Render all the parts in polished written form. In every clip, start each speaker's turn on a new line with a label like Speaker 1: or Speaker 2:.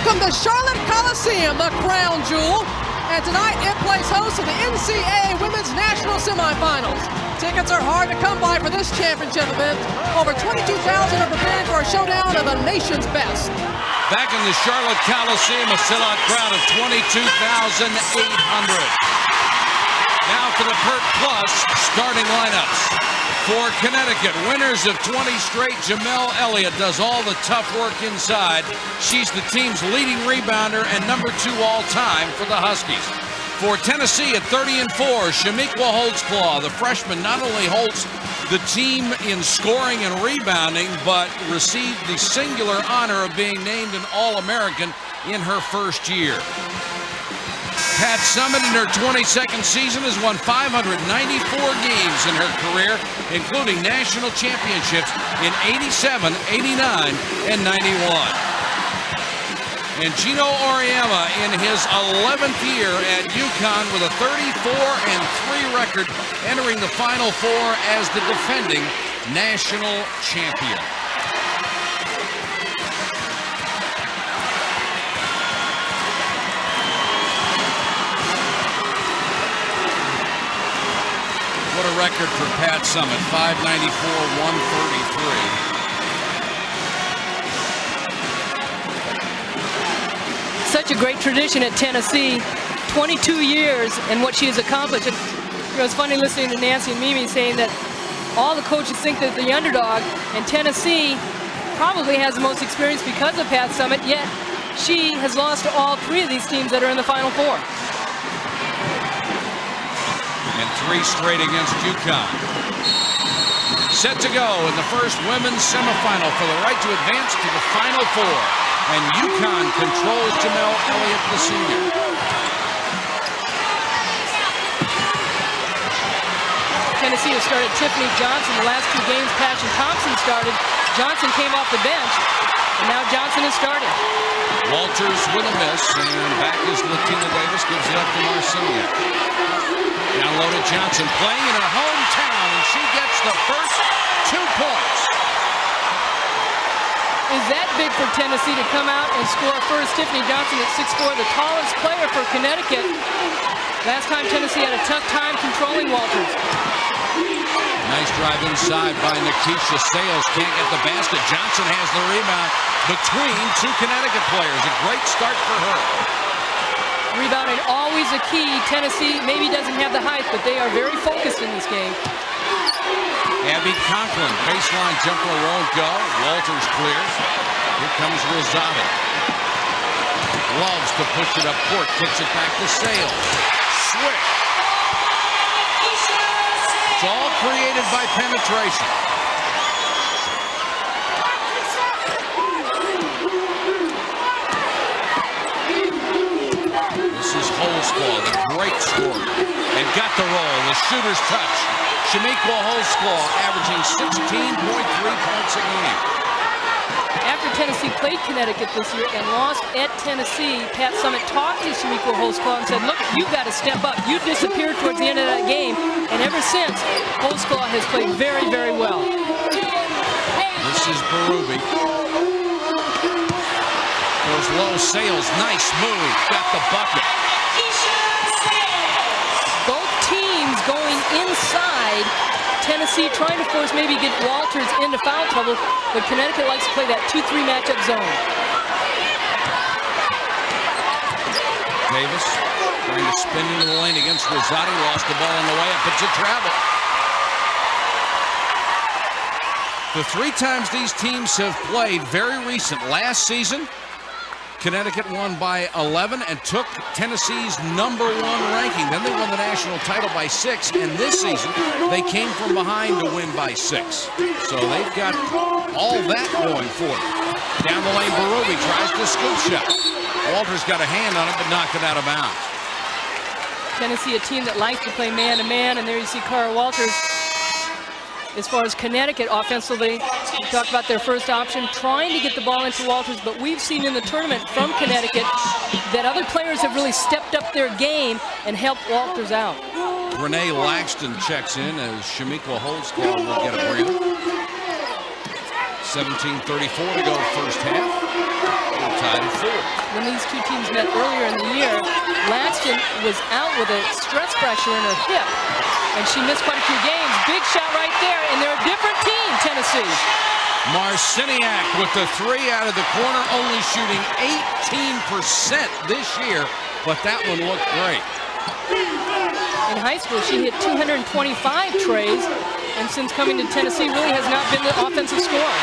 Speaker 1: Welcome to Charlotte Coliseum, the crown jewel. And tonight it plays host to the NCAA Women's National Semifinals. Tickets are hard to come by for this championship event. Over 22,000 are preparing for a showdown of the nation's best.
Speaker 2: Back in the Charlotte Coliseum, a sellout crowd of 22,800. Now for the Pert Plus starting lineups. For Connecticut, winners of 20 straight, Jamel Elliott does all the tough work inside. She's the team's leading rebounder and #2 all-time for the Huskies. For Tennessee at 30-4, Shamiqua Holtzclaw, the freshman, not only holds the team in scoring and rebounding, but received the singular honor of being named an All-American in her first year. Pat Summitt in her 22nd season has won 594 games in her career, including national championships in 87, 89, and 91. And Gino Auriemma in his 11th year at UConn with a 34-3 record, entering the Final Four as the defending national champion. What a record for Pat Summitt, 594, 133.
Speaker 3: Such a great tradition at Tennessee, 22 years and what she has accomplished. And, it's funny listening to Nancy and Mimi saying that all the coaches think that the underdog, and Tennessee probably has the most experience because of Pat Summitt, yet she has lost to all 3 of these teams that are in the Final Four.
Speaker 2: And 3 straight against UConn. Set to go in the first women's semifinal for the right to advance to the Final Four. And UConn controls Jamel Elliott, the senior.
Speaker 3: Tennessee has started Tiffany Johnson. The last 2 games, Passion Thompson started. Johnson came off the bench, and now Johnson is starting.
Speaker 2: Walters with a miss, and back is Latina Davis, gives it up to Marciniak. Now Loda Johnson playing in her hometown, and she gets the first 2 points.
Speaker 3: Is that big for Tennessee to come out and score first? Tiffany Johnson at 6'4", the tallest player for Connecticut. Last time Tennessee had a tough time controlling Walters.
Speaker 2: Nice drive inside by Nikisha Sales. Can't get the basket. Johnson has the rebound between 2 Connecticut players. A great start for her.
Speaker 3: Rebounding always a key. Tennessee maybe doesn't have the height, but they are very focused in this game.
Speaker 2: Abby Conklin, baseline jumper won't go. Walters clears. Here comes Rosati. Loves to push it up court. Kicks it back to Sales. Switch. It's all created by penetration. This is Holtzclaw, the great scorer. They've got the roll. The shooter's touch. Shamiqua Holtzclaw averaging 16.3 points a game.
Speaker 3: After Tennessee played Connecticut this year and lost at Tennessee, Pat Summitt talked to Shamiqua Holtzclaw and said, look, you've got to step up. You disappeared towards the end of that game, and ever since, Holtzclaw has played very, very well.
Speaker 2: This is Berube. Goes low, Sales, nice move, got the bucket.
Speaker 3: Both teams going inside. Tennessee trying to force, maybe get Walters into foul trouble, but Connecticut likes to play that 2-3 matchup zone.
Speaker 2: Davis trying to spin into the lane against Rosati, lost the ball on the way up, it's a travel. The 3 times these teams have played very recent. Last season, Connecticut won by 11 and took Tennessee's #1 ranking. Then they won the national title by 6, and this season they came from behind to win by 6. So they've got all that going for them. Down the lane, Berube tries the scoop shot. Walters got a hand on it, but knocked it out of bounds.
Speaker 3: Tennessee, a team that likes to play man-to-man, and there you see Cara Walters. As far as Connecticut offensively, we talked about their first option, trying to get the ball into Walters, but we've seen in the tournament from Connecticut that other players have really stepped up their game and helped Walters out.
Speaker 2: Renee Laxton checks in as Shamiqua Holtzclaw will get a breather. 17:34 to go first half. decided 4.
Speaker 3: When these two teams met earlier in the year, Langston was out with a stress fracture in her hip, and she missed quite a few games. Big shot right there, and they're a different team, Tennessee.
Speaker 2: Marciniak with the 3 out of the corner, only shooting 18% this year, but that one looked great.
Speaker 3: In high school, she hit 225 trays, and since coming to Tennessee, really has not been the offensive scorer.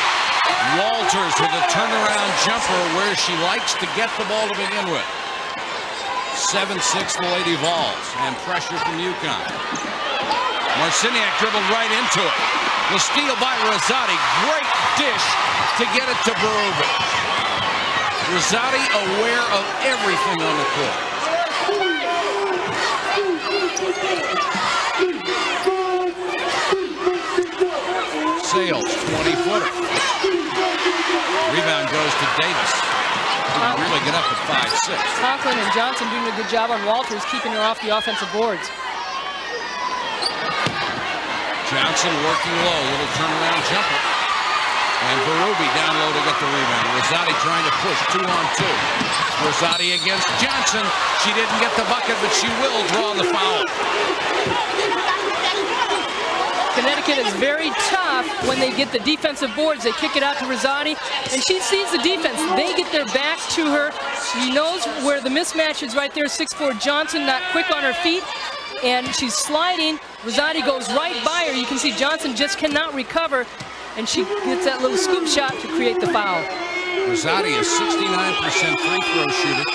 Speaker 2: Walters with a turnaround jumper where she likes to get the ball to begin with. 7-6 the Lady Vols, and pressure from UConn. Marciniak dribbled right into it. The steal by Rosati. Great dish to get it to Berube. Rosati aware of everything on the court. Sales, 20-footer. Rebound goes to Davis. He can really get up at 5'6".
Speaker 3: Conklin and Johnson doing a good job on Walters, keeping her off the offensive boards.
Speaker 2: Johnson working low, little turnaround jumper. And Berube down low to get the rebound. Rosati trying to push 2-on-2. Rosati against Johnson. She didn't get the bucket, but she will draw the foul.
Speaker 3: Connecticut is very tough when they get the defensive boards. They kick it out to Rosati, and she sees the defense. They get their back to her. She knows where the mismatch is right there. 6'4" Johnson, not quick on her feet, and she's sliding. Rosati goes right by her. You can see Johnson just cannot recover, and she gets that little scoop shot to create the foul.
Speaker 2: Rosati is 69% free throw shooter,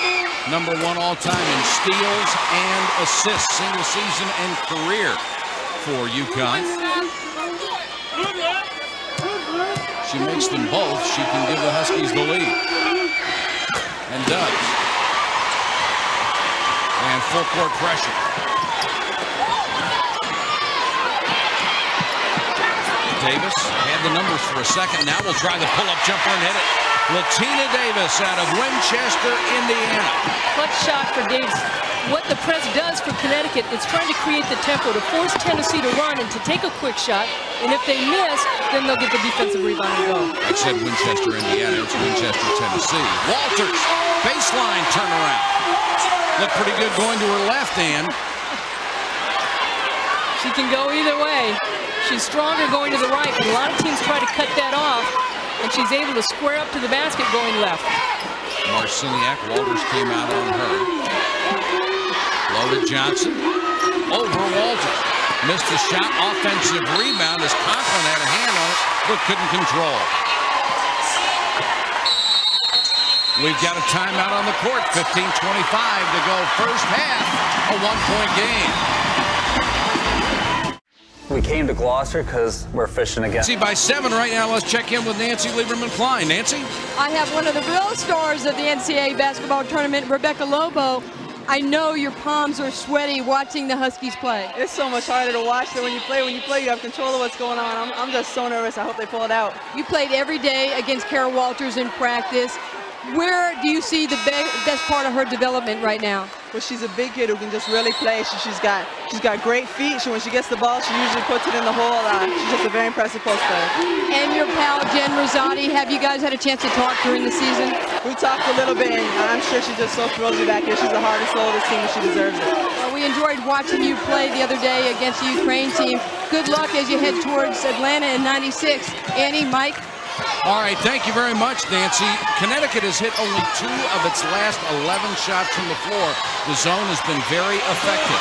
Speaker 2: number 1 all-time in steals and assists, single season and career for UConn. She makes them both. She can give the Huskies the lead. And does. And full court pressure. Davis had the numbers for a second. Now we'll try the pull-up jumper and hit it. Latina Davis out of Winchester, Indiana.
Speaker 3: Clutch shot for Davis. What the press does for Connecticut is trying to create the tempo to force Tennessee to run and to take a quick shot. And if they miss, then they'll get the defensive rebound and go.
Speaker 2: I said Winchester, Indiana. It's Winchester, Tennessee. Walters, baseline turnaround. Looked pretty good going to her left hand.
Speaker 3: She can go either way. She's stronger going to the right, but a lot of teams try to cut that off, and she's able to square up to the basket going left.
Speaker 2: Marciniak, Walters came out on her. Low to Johnson. Over Walters. Missed the shot. Offensive rebound as Conklin had a hand on it, but couldn't control. We've got a timeout on the court. 15:25 to go. First half, a 1-point game.
Speaker 4: We came to Gloucester because we're fishing again.
Speaker 2: See, by 7 right now, let's check in with Nancy Lieberman-Klein. Nancy?
Speaker 5: I have one of the real stars of the NCAA basketball tournament, Rebecca Lobo. I know your palms are sweaty watching the Huskies play.
Speaker 6: It's so much harder to watch than when you play. When you play, you have control of what's going on. I'm just so nervous. I hope they pull it out.
Speaker 5: You played every day against Kara Walters in practice. Where do you see the best part of her development right now?
Speaker 6: Well, she's a big kid who can just really play. She's got great feet. When she gets the ball, she usually puts it in the hole. She's just a very impressive post player.
Speaker 5: And your pal Jen Rosati, have you guys had a chance to talk during the season?
Speaker 6: We talked a little bit, and I'm sure she's just so thrilled to be back here. She's the hardest soul of this team, and she deserves it.
Speaker 5: Well, we enjoyed watching you play the other day against the Ukraine team. Good luck as you head towards Atlanta in '96. Annie, Mike?
Speaker 2: All right, thank you very much, Nancy. Connecticut has hit only 2 of its last 11 shots from the floor. The zone has been very effective.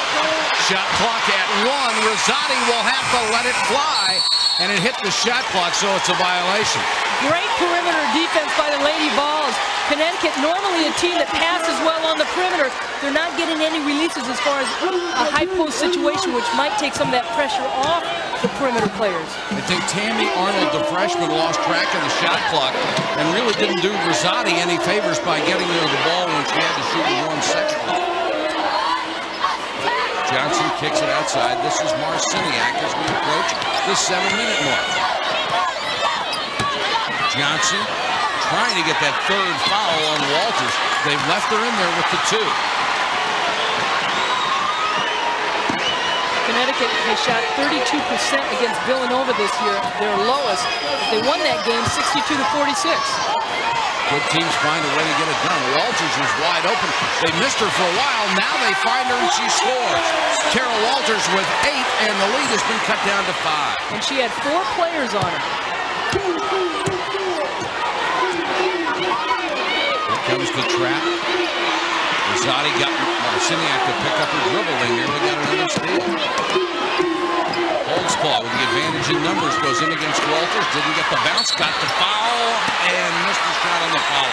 Speaker 2: Shot clock at 1. Rosati will have to let it fly, and it hit the shot clock, so it's a violation.
Speaker 3: Great perimeter defense by the Lady Vols. Connecticut, normally a team that passes well on the perimeter. They're not getting any releases as far as a high post situation, which might take some of that pressure off the perimeter players.
Speaker 2: I think Tammy Arnold, the freshman, lost track of the shot clock and really didn't do Rosati any favors by getting her the ball when she had to shoot in 1 second. Johnson kicks it outside. This is Marciniak as we approach the 7-minute mark. Johnson trying to get that 3rd foul on Walters. They've left her in there with the 2.
Speaker 3: Connecticut has shot 32% against Villanova this year, their lowest. They won that game 62-46.
Speaker 2: Good teams find a way to get it done. Walters was wide open. They missed her for a while. Now they find her and she scores. Carol Walters with 8, and the lead has been cut down to 5.
Speaker 3: And she had 4 players on her.
Speaker 2: Here comes the trap. Rosati got Marciniak to pick up her dribble. They nearly got another steal. Holdsclaw with the advantage in numbers goes in against Walters. Didn't get the bounce, got the foul, and missed the shot on the foul.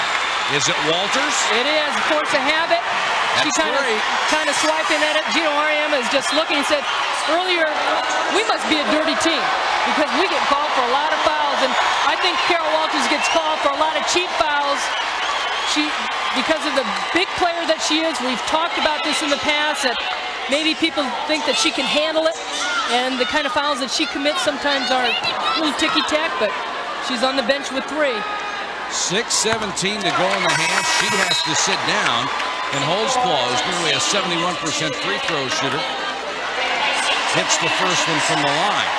Speaker 2: Is it Walters?
Speaker 3: It is, force a habit. She kind of swiping at it. Gino Ariema is just looking and said earlier, we must be a dirty team because we get called for a lot of fouls. And I think Carol Walters gets called for a lot of cheap fouls. Because of the big player that she is, we've talked about this in the past, that maybe people think that she can handle it, and the kind of fouls that she commits sometimes are a little ticky-tack, but she's on the bench with 3.
Speaker 2: 6:17 to go in the half. She has to sit down, and Holdsclaw is nearly a 71% free throw shooter. Hits the first one from the line.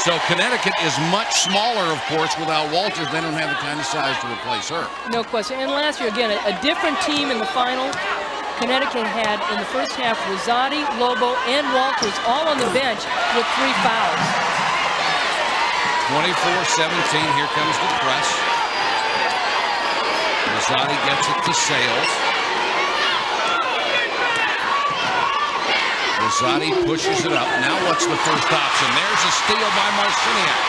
Speaker 2: So Connecticut is much smaller, of course, without Walters. They don't have the kind of size to replace her.
Speaker 3: No question. And last year, again, a different team in the final. Connecticut had, in the first half, Rosati, Lobo, and Walters all on the bench with 3 fouls.
Speaker 2: 24-17. Here comes the press. Rosati gets it to Sales. Rosati pushes it up. Now what's the first option? There's a steal by Marciniak.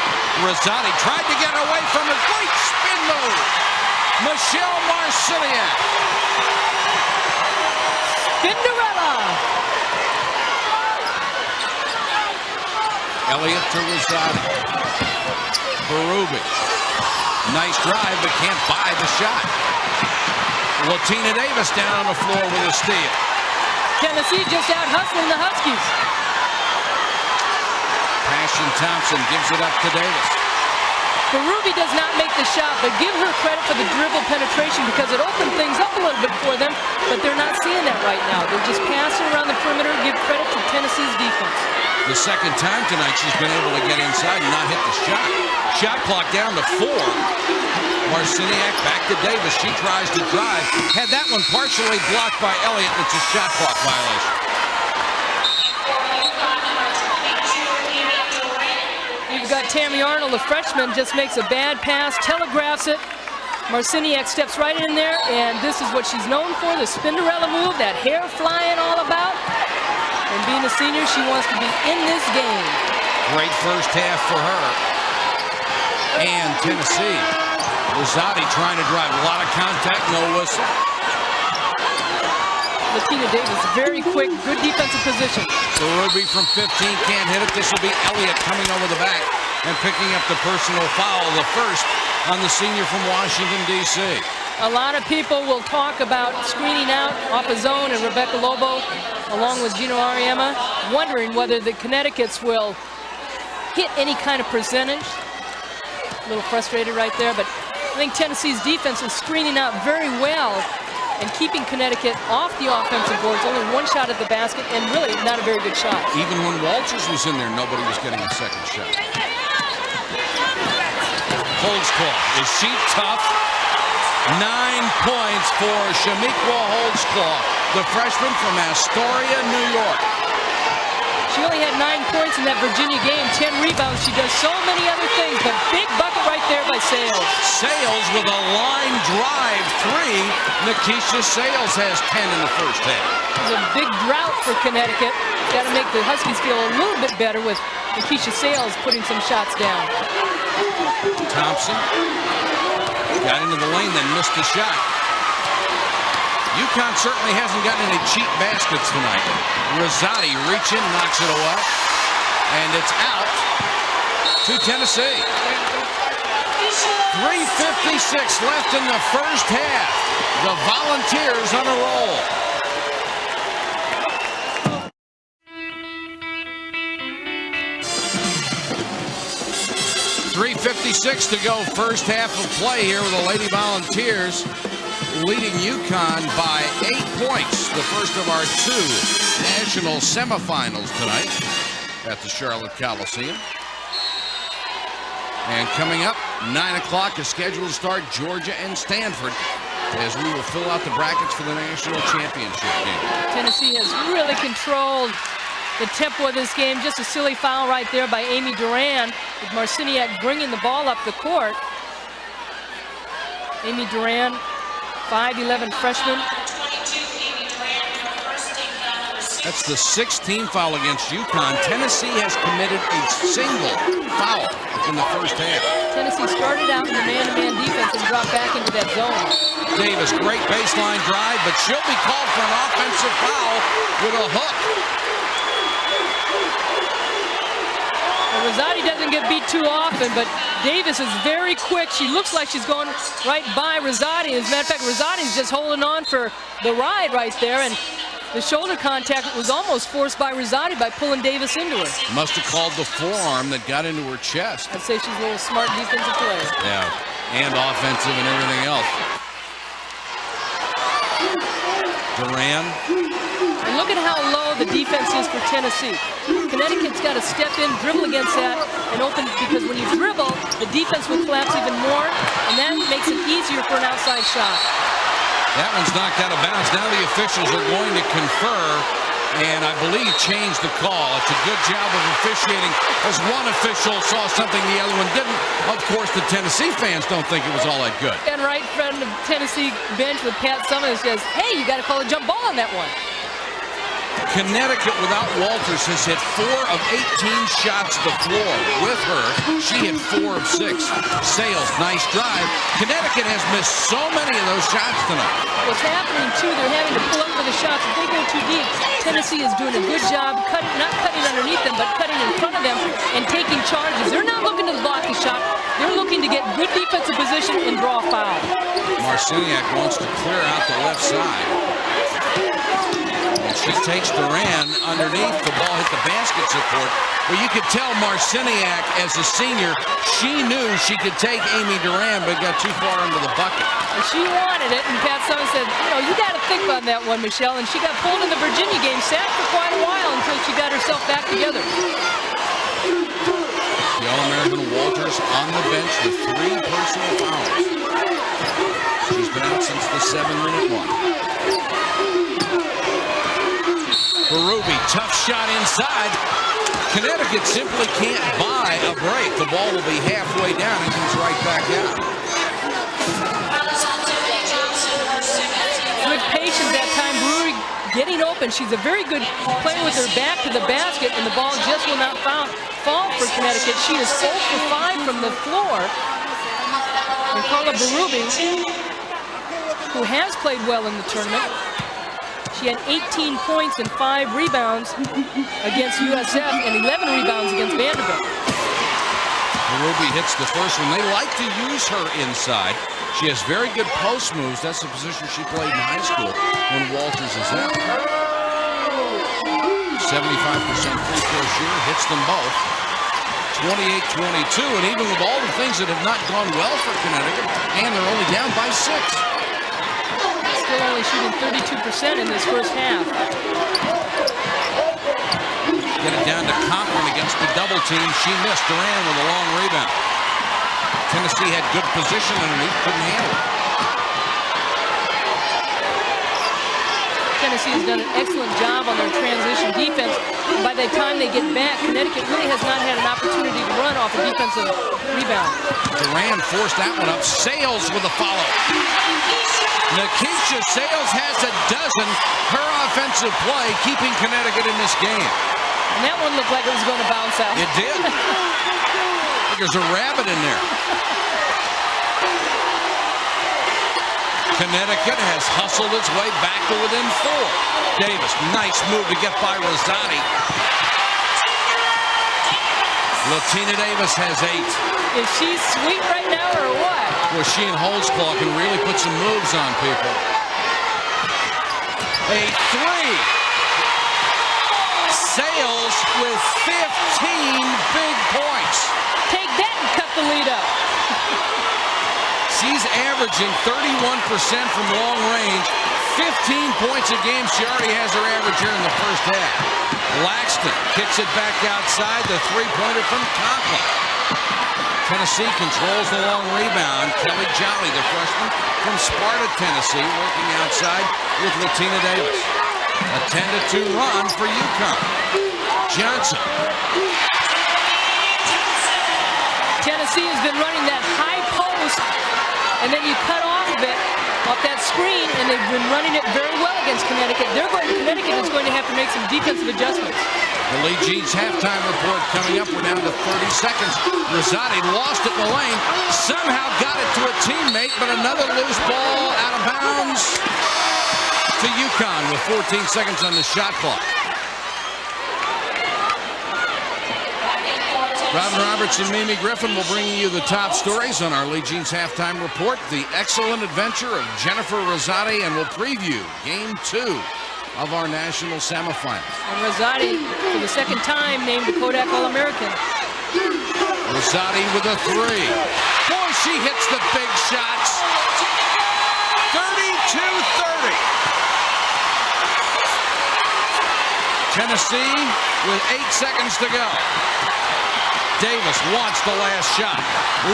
Speaker 2: Rosati tried to get away from a great spin move. Michelle Marciniak.
Speaker 3: Spinderella.
Speaker 2: Elliott to Rosati. Berube. Nice drive, but can't buy the shot. Latina Davis down on the floor with a steal.
Speaker 3: Tennessee just out hustling the Huskies.
Speaker 2: Passion Thompson gives it up to Davis.
Speaker 3: Berube does not make the shot, but give her credit for the dribble penetration because it opened things up a little bit for them, but they're not seeing that right now. They're just passing around the perimeter. Give credit to Tennessee's defense.
Speaker 2: The second time tonight she's been able to get inside and not hit the shot. Shot clock down to 4. Marciniak back to Davis. She tries to drive. Had that one partially blocked by Elliott. It's a shot clock violation.
Speaker 3: You've got Tammy Arnold, the freshman, just makes a bad pass, telegraphs it. Marciniak steps right in there, and this is what she's known for, the Spinderella move, that hair flying all about. And being a senior, she wants to be in this game.
Speaker 2: Great first half for her. And Tennessee. Rosati trying to drive. A lot of contact, no whistle.
Speaker 3: Latina Davis, very quick, good defensive position.
Speaker 2: Berube from 15 can't hit it. This will be Elliott coming over the back and picking up the personal foul, the first on the senior from Washington, D.C.
Speaker 3: A lot of people will talk about screening out off a zone and Rebecca Lobo, along with Gino Ariema, wondering whether the Connecticut's will hit any kind of percentage. A little frustrated right there, but I think Tennessee's defense is screening out very well and keeping Connecticut off the offensive boards. Only 1 shot at the basket and really not a very good shot.
Speaker 2: Even when Walters was in there, nobody was getting a second shot. Holdsclaw. Is she tough? 9 points for Shamiqua Holdsclaw, the freshman from Astoria, New York.
Speaker 3: She only had 9 points in that Virginia game, 10 rebounds. She does so many other things, but big bucket right there by Sales.
Speaker 2: Sales with a line drive 3. Nikisha Sales has 10 in the first half.
Speaker 3: It's a big drought for Connecticut. Got to make the Huskies feel a little bit better with Nikisha Sales putting some shots down.
Speaker 2: Thompson got into the lane, then missed the shot. UConn certainly hasn't gotten any cheap baskets tonight. Rosati reaching, knocks it away. And it's out to Tennessee. 3:56 left in the first half. The Volunteers on a roll. .356 to go, first half of play here with the Lady Volunteers leading UConn by 8 points. The first of our 2 national semifinals tonight at the Charlotte Coliseum. And coming up, 9 o'clock is scheduled to start Georgia and Stanford as we will fill out the brackets for the national championship game.
Speaker 3: Tennessee has really controlled the tempo of this game. Just a silly foul right there by Amy Duran, with Marciniak bringing the ball up the court. Amy Duran, 5'11" freshman.
Speaker 2: That's the 16th foul against UConn. Tennessee has committed a single foul in the first half.
Speaker 3: Tennessee started out in the man-to-man defense and dropped back into that zone.
Speaker 2: Davis, great baseline drive, but she'll be called for an offensive foul with a hook.
Speaker 3: Well, Rosati doesn't get beat too often, but Davis is very quick. She looks like she's going right by Rosati. As a matter of fact, Rosati's just holding on for the ride right there, and the shoulder contact was almost forced by Rosati by pulling Davis into her.
Speaker 2: Must have called the forearm that got into her chest.
Speaker 3: I'd say she's a little smart defensive player.
Speaker 2: Yeah, and offensive and everything else. Duran.
Speaker 3: And look at how low the defense is for Tennessee. Connecticut's got to step in, dribble against that, and open, because when you dribble, the defense will collapse even more, and that makes it easier for an outside shot.
Speaker 2: That one's knocked out of bounds. Now the officials are going to confer and I believe change the call. It's a good job of officiating, as one official saw something the other one didn't. Of course, the Tennessee fans don't think it was all that good.
Speaker 3: And right in front of the Tennessee bench with Pat Summers says, hey, you got to call a jump ball on that one.
Speaker 2: Connecticut without Walters has hit 4 of 18 shots to the floor. With her, she hit 4 of 6. Sales, nice drive. Connecticut has missed so many of those shots tonight.
Speaker 3: What's happening, too, they're having to pull up for the shots. If they go too deep, Tennessee is doing a good job, not cutting underneath them, but cutting in front of them and taking charges. They're not looking to block the shot. They're looking to get good defensive position and draw a foul.
Speaker 2: Marciniak wants to clear out the left side. She takes Duran underneath. The ball hit the basket support. Well, you could tell Marciniak, as a senior, she knew she could take Amy Duran, but got too far into the bucket.
Speaker 3: And she wanted it, and Pat Summers said, you got to think on that one, Michelle. And she got pulled in the Virginia game, sat for quite a while until she got herself back together.
Speaker 2: The All-American Walters on the bench with 3 personal fouls. She's been out since the 7-minute one. Berube, tough shot inside. Connecticut simply can't buy a break. The ball will be halfway down and comes right back out.
Speaker 3: Good patience that time. Berube getting open. She's a very good player with her back to the basket, and the ball just will not fall for Connecticut. She is 0 for 5 from the floor. And Carla Berube, who has played well in the tournament, she had 18 points and 5 rebounds against USF and 11 rebounds against Vanderbilt.
Speaker 2: Berube hits the first one. They like to use her inside. She has very good post moves. That's the position she played in high school when Walters is out. 75% free throw shooter, hits them both. 28-22, and even with all the things that have not gone well for Connecticut, and they're only down by 6.
Speaker 3: Still only shooting 32% in this first half.
Speaker 2: Get it down to Conklin against the double team. She missed. Duran with a long rebound. Tennessee had good position underneath, couldn't handle it.
Speaker 3: Tennessee has done an excellent job on their transition defense. And by the time they get back, Connecticut really has not had an opportunity to run off a defensive rebound.
Speaker 2: Duran forced that one up. Sales with a follow. Nikisha Sales has a dozen. Her offensive play keeping Connecticut in this game.
Speaker 3: And that one looked like it was going to bounce out.
Speaker 2: It did. There's a rabbit in there. Connecticut has hustled its way back to within 4. Davis, nice move to get by Rosati. Latina Davis has 8.
Speaker 3: Is she sweet right now or what?
Speaker 2: Well, she and Holtzclaw can really put some moves on people. A 3. Sales with 15 big points.
Speaker 3: Take that and cut the lead up.
Speaker 2: She's averaging 31% from long range. 15 points a game. She already has her average here in the first half. Laxton kicks it back outside. The 3-pointer from Conklin. Tennessee controls the long rebound. Kelly Jolly, the freshman from Sparta, Tennessee, working outside with Latina Davis. A 10-2 run for UConn. Johnson.
Speaker 3: Tennessee has been running that high post, and then you cut off of it, off that screen, and they've been running it very well against Connecticut. Connecticut is going to have to make some defensive adjustments.
Speaker 2: The Lee Jeans halftime report coming up. We're down to 30 seconds. Rosati lost it in the lane. Somehow got it to a teammate, but another loose ball out of bounds to UConn with 14 seconds on the shot clock. Robin Roberts and Mimi Griffin will bring you the top stories on our Lee Jeans halftime report. The excellent adventure of Jennifer Rosati, and we'll preview Game 2 of our national semifinals.
Speaker 3: And Rosati, for the second time, named the Kodak All-American.
Speaker 2: Rosati with a three. Boy, she hits the big shots. 32-30. Tennessee with 8 seconds to go. Davis wants the last shot.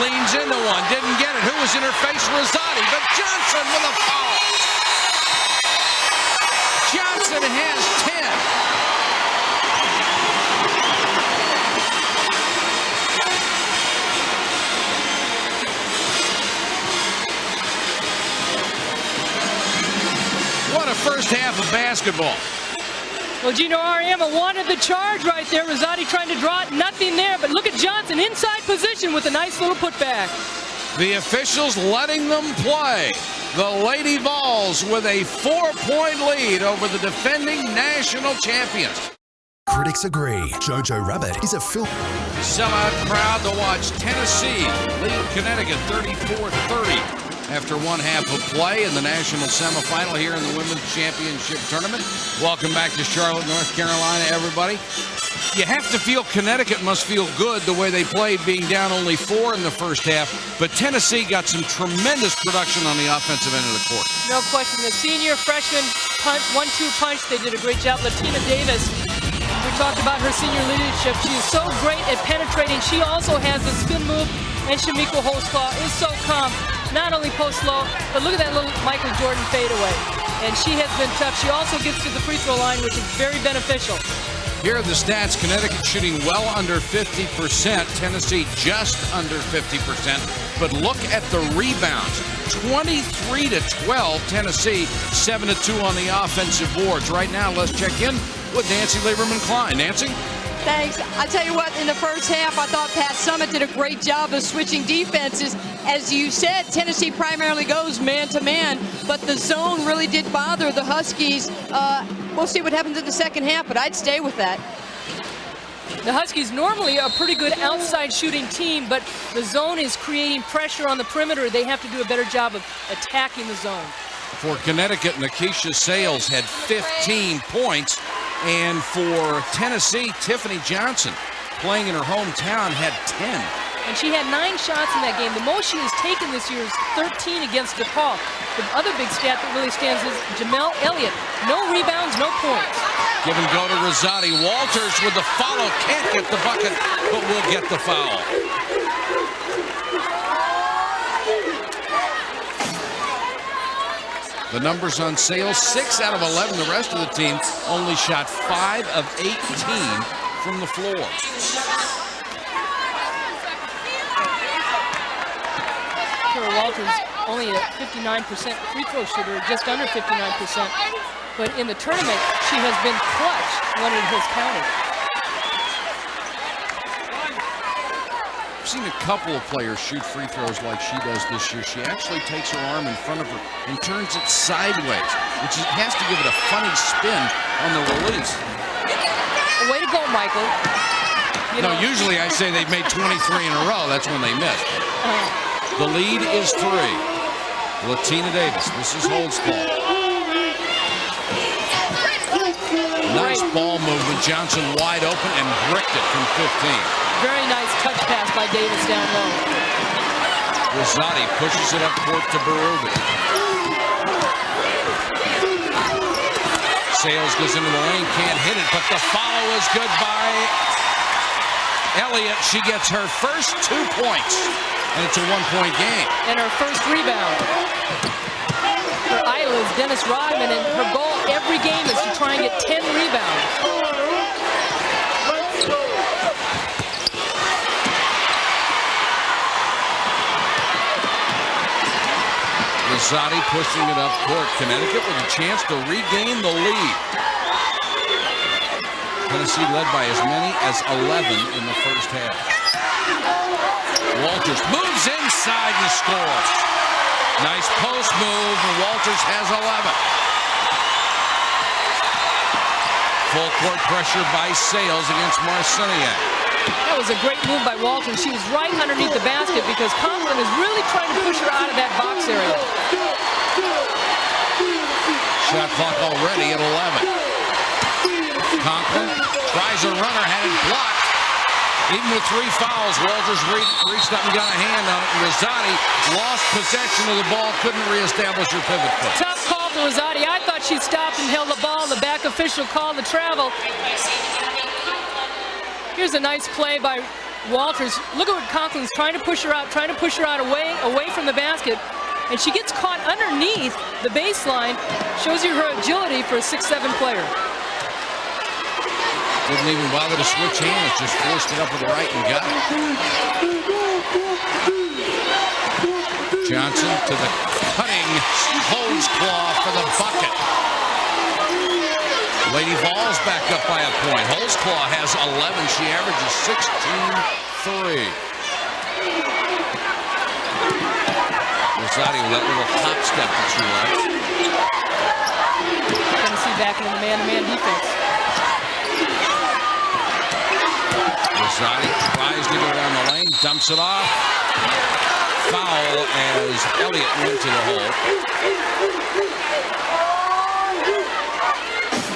Speaker 2: Leans into one, didn't get it. Who was in her face? Rosati, but Johnson with a foul. Johnson has 10. What a first half of basketball.
Speaker 3: Well, Gino Ariema wanted the charge right there. Rosati trying to draw it, nothing there. But look at Johnson, inside position with a nice little putback.
Speaker 2: The officials letting them play. The Lady Vols with a 4-point lead over the defending national champions.
Speaker 7: Critics agree. Jojo Rabbit is a film.
Speaker 2: Sellout crowd to watch Tennessee lead Connecticut 34-30. After one half of play in the national semifinal here in the Women's Championship Tournament. Welcome back to Charlotte, North Carolina, everybody. You have to feel Connecticut must feel good the way they played, being down only 4 in the first half. But Tennessee got some tremendous production on the offensive end of the court.
Speaker 3: No question. The senior freshman punch, 1-2 punch, they did a great job. Latina Davis, we talked about her senior leadership. She is so great at penetrating. She also has the spin move, and Shamika Holzclaw is so calm. Not only post low, but look at that little Michael Jordan fadeaway. And she has been tough. She also gets to the free throw line, which is very beneficial.
Speaker 2: Here are the stats. Connecticut shooting well under 50%. Tennessee just under 50%. But look at the rebounds. 23-12. Tennessee 7-2 on the offensive boards. Right now, let's check in with Nancy Lieberman-Klein. Nancy?
Speaker 5: Thanks. I tell you what, in the first half, I thought Pat Summitt did a great job of switching defenses. As you said, Tennessee primarily goes man-to-man, but the zone really did bother the Huskies. We'll see what happens in the second half, but I'd stay with that.
Speaker 3: The Huskies normally are a pretty good outside shooting team, but the zone is creating pressure on the perimeter. They have to do a better job of attacking the zone.
Speaker 2: For Connecticut, Nikisha Sales had 15 points. And for Tennessee, Tiffany Johnson, playing in her hometown, had 10.
Speaker 3: And she had 9 shots in that game. The most she has taken this year is 13 against DePaul. The other big stat that really stands is Jamel Elliott. No rebounds, no points.
Speaker 2: Give and go to Rosati. Walters with the follow. Can't get the bucket, but will get the foul. The numbers on Sales, 6 out of 11. The rest of the team only shot 5 of 18 from the floor.
Speaker 3: Kara Walters only a 59% free throw shooter, just under 59%. But in the tournament, she has been clutch when it has counted.
Speaker 2: I've seen a couple of players shoot free throws like she does this year. She actually takes her arm in front of her and turns it sideways, which has to give it a funny spin on the release.
Speaker 3: Way to go, Michael.
Speaker 2: Usually I say they've made 23 in a row. That's when they missed. The lead is 3. Latina Davis. This is Holzball. Nice ball movement. Johnson wide open and bricked it from 15.
Speaker 3: Very nice touch pass by Davis down low.
Speaker 2: Rosati pushes it up court to Berube. Sales goes into the lane, can't hit it, but the follow is good by Elliott, she gets her first 2 points, and it's a 1-point game.
Speaker 3: And her first rebound. Her idol is Dennis Rodman, and her goal every game is to try and get 10 rebounds.
Speaker 2: Rosati pushing it up court. Connecticut with a chance to regain the lead. Tennessee led by as many as 11 in the first half. Walters moves inside and scores. Nice post move, and Walters has 11. Full court pressure by Sales against Marciniak.
Speaker 3: That was a great move by Walters. She was right underneath the basket because Conklin is really trying to push her out of that box area.
Speaker 2: Shot clock already at 11. Conklin tries a runner, had it blocked. Even with 3 fouls, Walters reached up and got a hand on it. Rosati lost possession of the ball, couldn't reestablish her pivot foot.
Speaker 3: Tough call for Rosati. I thought she stopped and held the ball. The back official called the travel. Here's a nice play by Walters. Look at what Conklin's trying to push her out away from the basket. And she gets caught underneath the baseline. Shows you her agility for a 6'7" player.
Speaker 2: Didn't even bother to switch hands, just forced it up with the right and got it. Johnson to the cutting hose claw for the bucket. Lady Vols back up by a point. Holzclaw has 11. She averages 16-3. Rosati with that little hop step that she likes.
Speaker 3: Tennessee back in the man-to-man defense.
Speaker 2: Rosati tries to go down the lane, dumps it off. Foul as Elliott went to the hole.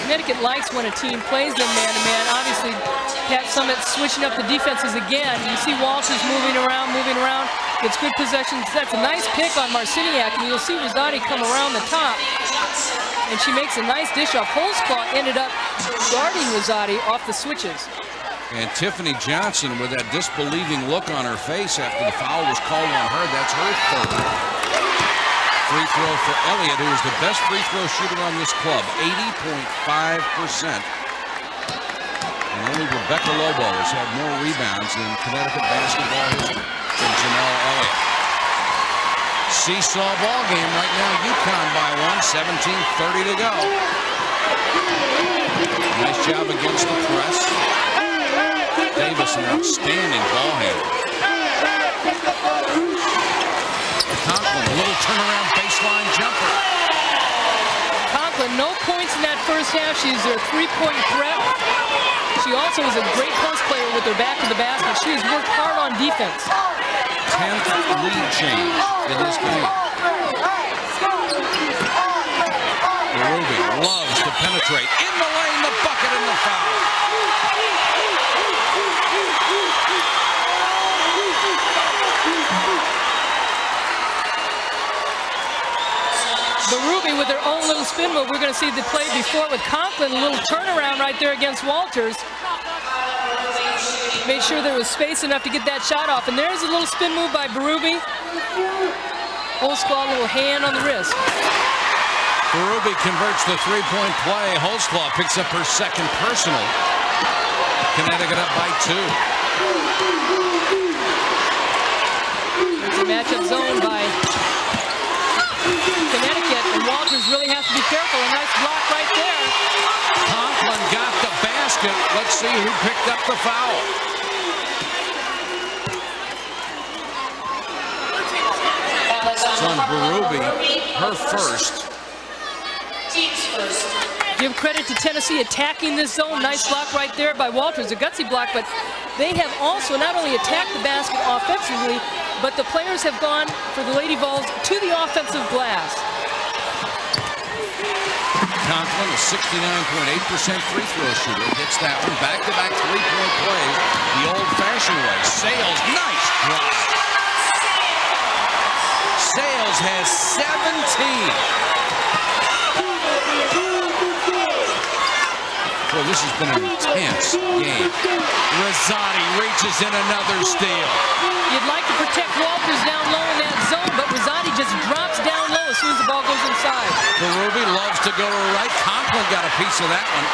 Speaker 3: Connecticut likes when a team plays them man-to-man. Obviously, Pat Summit switching up the defenses again. You see Walters moving around. Gets good possession. That's a nice pick on Marciniak, and you'll see Rosati come around the top. And she makes a nice dish off. Holzclaw ended up guarding Rosati off the switches.
Speaker 2: And Tiffany Johnson with that disbelieving look on her face after the foul was called on her. That's her third. Free throw for Elliott, who is the best free throw shooter on this club, 80.5%. And only Rebecca Lobo has had more rebounds in Connecticut basketball history than Janelle Elliott. Seesaw ball game right now. UConn by 1, 17:30 to go. Nice job against the press. Davis, an outstanding ball handler. Conklin, a little turnaround baseline jumper.
Speaker 3: Conklin, no points in that first half. She's their three-point threat. She also is a great post player with her back to the basket. She has worked hard on defense.
Speaker 2: 10th lead change in this game. Ruby loves to penetrate. In the lane, the bucket, and the foul.
Speaker 3: Berube with their own little spin move. We're going to see the play before with Conklin. A little turnaround right there against Walters. Made sure there was space enough to get that shot off. And there's a little spin move by Berube. Holzclaw, a little hand on the wrist.
Speaker 2: Berube converts the three-point play. Holzclaw picks up her second personal. Connecticut up by 2.
Speaker 3: It's a matchup zone by Connecticut, and Walters really has to be careful. A nice block right there.
Speaker 2: Conklin got the basket. Let's see who picked up the foul. It's on Berube, her first.
Speaker 3: Give credit to Tennessee attacking this zone. Nice block right there by Walters, a gutsy block, but they have also not only attacked the basket offensively, but the players have gone for the Lady Vols to the offensive glass.
Speaker 2: Conklin, a 69.8% free throw shooter, hits that one. Back-to-back three-point plays the old-fashioned way. Sales, nice drive. Sales has 17. For this has been an intense game. Rosati reaches in another steal.
Speaker 3: You'd like to protect Walters down low in that zone, but Rosati just drops down low as soon as the ball goes inside.
Speaker 2: Berube loves to go to the right. Conklin got a piece of that one.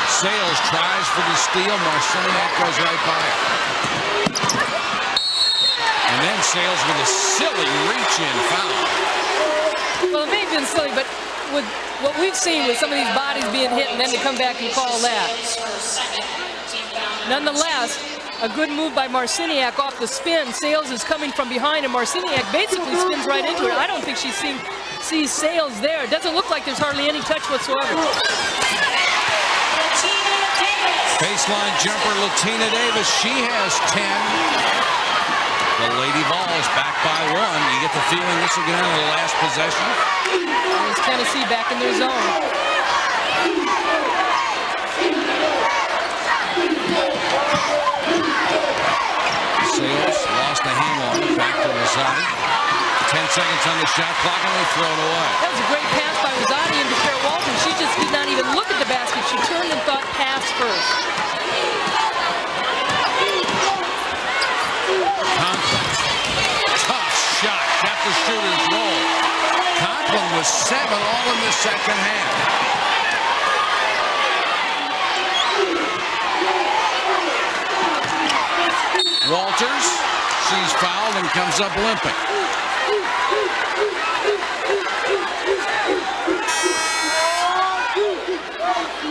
Speaker 2: Sales tries for the steal. Marciniak goes right by it. And then Sales with a silly reach-in foul.
Speaker 3: Well, it may have been silly, but with what we've seen with some of these bodies being hit and then to come back and call that. Nonetheless, a good move by Marciniak off the spin. Sales is coming from behind, and Marciniak basically spins right into it. I don't think sees Sales there. It doesn't look like there's hardly any touch whatsoever.
Speaker 2: Baseline jumper, Latina Davis. She has 10. The Lady Vols back by 1. You get the feeling this will get into the last possession.
Speaker 3: There's Tennessee back in their zone.
Speaker 2: Sales lost a handle on it. Back to Rosati. 10 seconds on the shot clock, and they throw it away.
Speaker 3: That was a great pass by Rosati into Fair Walton. She just did not even look at the basket. She turned and thought pass first.
Speaker 2: Conklin. Tough shot. Kept the shooter's roll. Conklin was 7 all in the second half. Walters. She's fouled and comes up limping.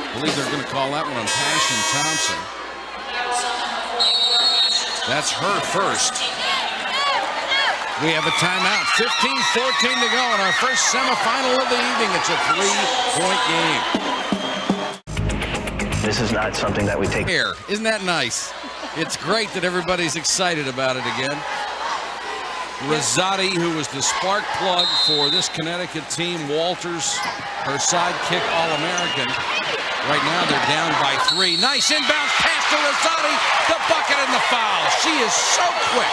Speaker 2: I believe they're going to call that one on Passion Thompson. That's her first. We have a timeout. 15-14 to go in our first semifinal of the evening. It's a 3-point game.
Speaker 4: This is not something that we take.
Speaker 2: Here, isn't that nice? It's great that everybody's excited about it again. Rosati, who was the spark plug for this Connecticut team. Walters, her sidekick All-American. Right now they're down by 3. Nice inbounds pass to Rosati. The bucket and the foul. She is so quick.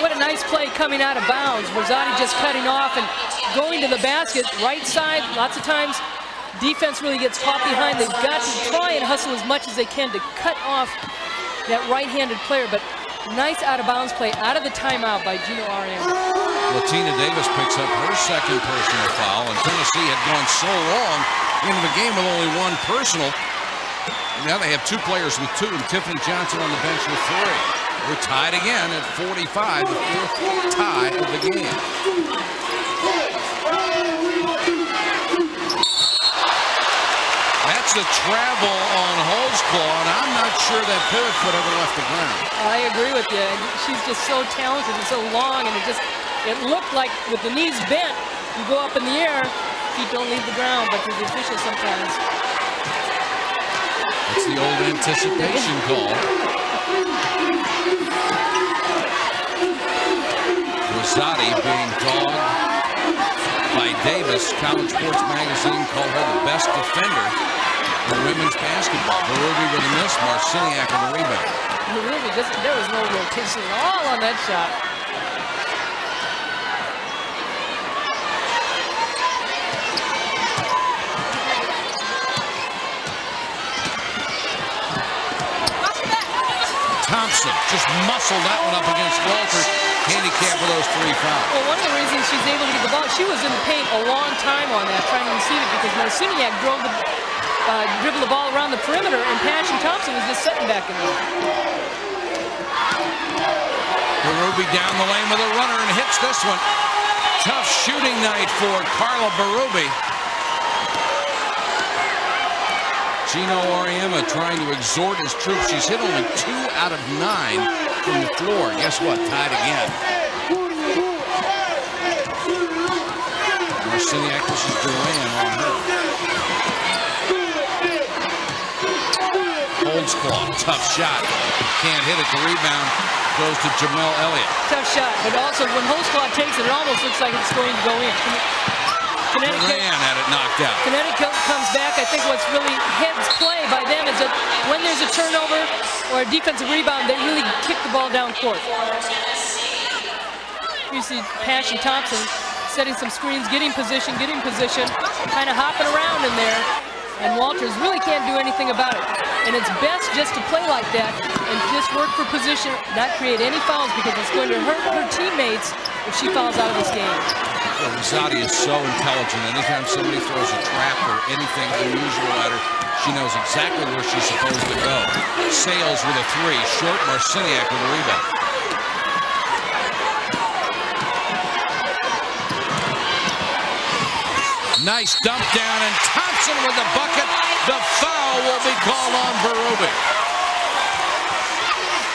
Speaker 3: What a nice play coming out of bounds. Rosati just cutting off and going to the basket. Right side, lots of times defense really gets caught behind. They've got to try and hustle as much as they can to cut off that right-handed player, but nice out-of-bounds play out of the timeout by Gino Arias.
Speaker 2: Latina Davis picks up her second personal foul, and Tennessee had gone so long into the game with only 1 personal. Now they have 2 players with 2, and Tiffany Johnson on the bench with 3. We're tied again at 45, the 4th tie of the game. That's a travel on Holzclaw, and I'm not sure that third foot ever left the ground.
Speaker 3: I agree with you. She's just so talented and so long, and it looked like with the knees bent, you go up in the air, feet don't leave the ground, but to the officials sometimes.
Speaker 2: It's the old anticipation call. Rosati being dogged by Davis. College Sports Magazine called her the best defender in women's basketball. Berube with a miss, Marciniak with a rebound.
Speaker 3: There was no rotation at all on that shot.
Speaker 2: Thompson just muscled that one up against Walters. Handicap for those 3 fouls.
Speaker 3: Well, one of the reasons she's able to get the ball, she was in the paint a long time on that, trying to receive it, because Marciniak dribbled the ball around the perimeter, and Passion Thompson was just sitting back in there.
Speaker 2: Berube down the lane with a runner and hits this one. Tough shooting night for Carla Berube. Gino Auriemma trying to exhort his troops. She's hit only 2 out of 9 from the floor. Guess what? Tied again. Marciniak, this is Duran on her. Holzclaw, tough shot. Can't hit it. The rebound goes to Jamel Elliott.
Speaker 3: Tough shot, but also when Holzclaw takes it, it almost looks like it's going to go in. Connecticut
Speaker 2: had it knocked out.
Speaker 3: Connecticut comes back. I think what's really heads play by them is that when there's a turnover or a defensive rebound, they really kick the ball down court. You see Passion Thompson setting some screens, getting position, kind of hopping around in there. And Walters really can't do anything about it. And it's best just to play like that and just work for position, not create any fouls, because it's going to hurt her teammates if she fouls out of this game.
Speaker 2: Well, Rosati is so intelligent. Anytime somebody throws a trap or anything unusual at her, she knows exactly where she's supposed to go. Sales with a three. Short, Marciniak with a rebound. Nice dump down, and Thompson with the bucket. The foul will be called on Berube.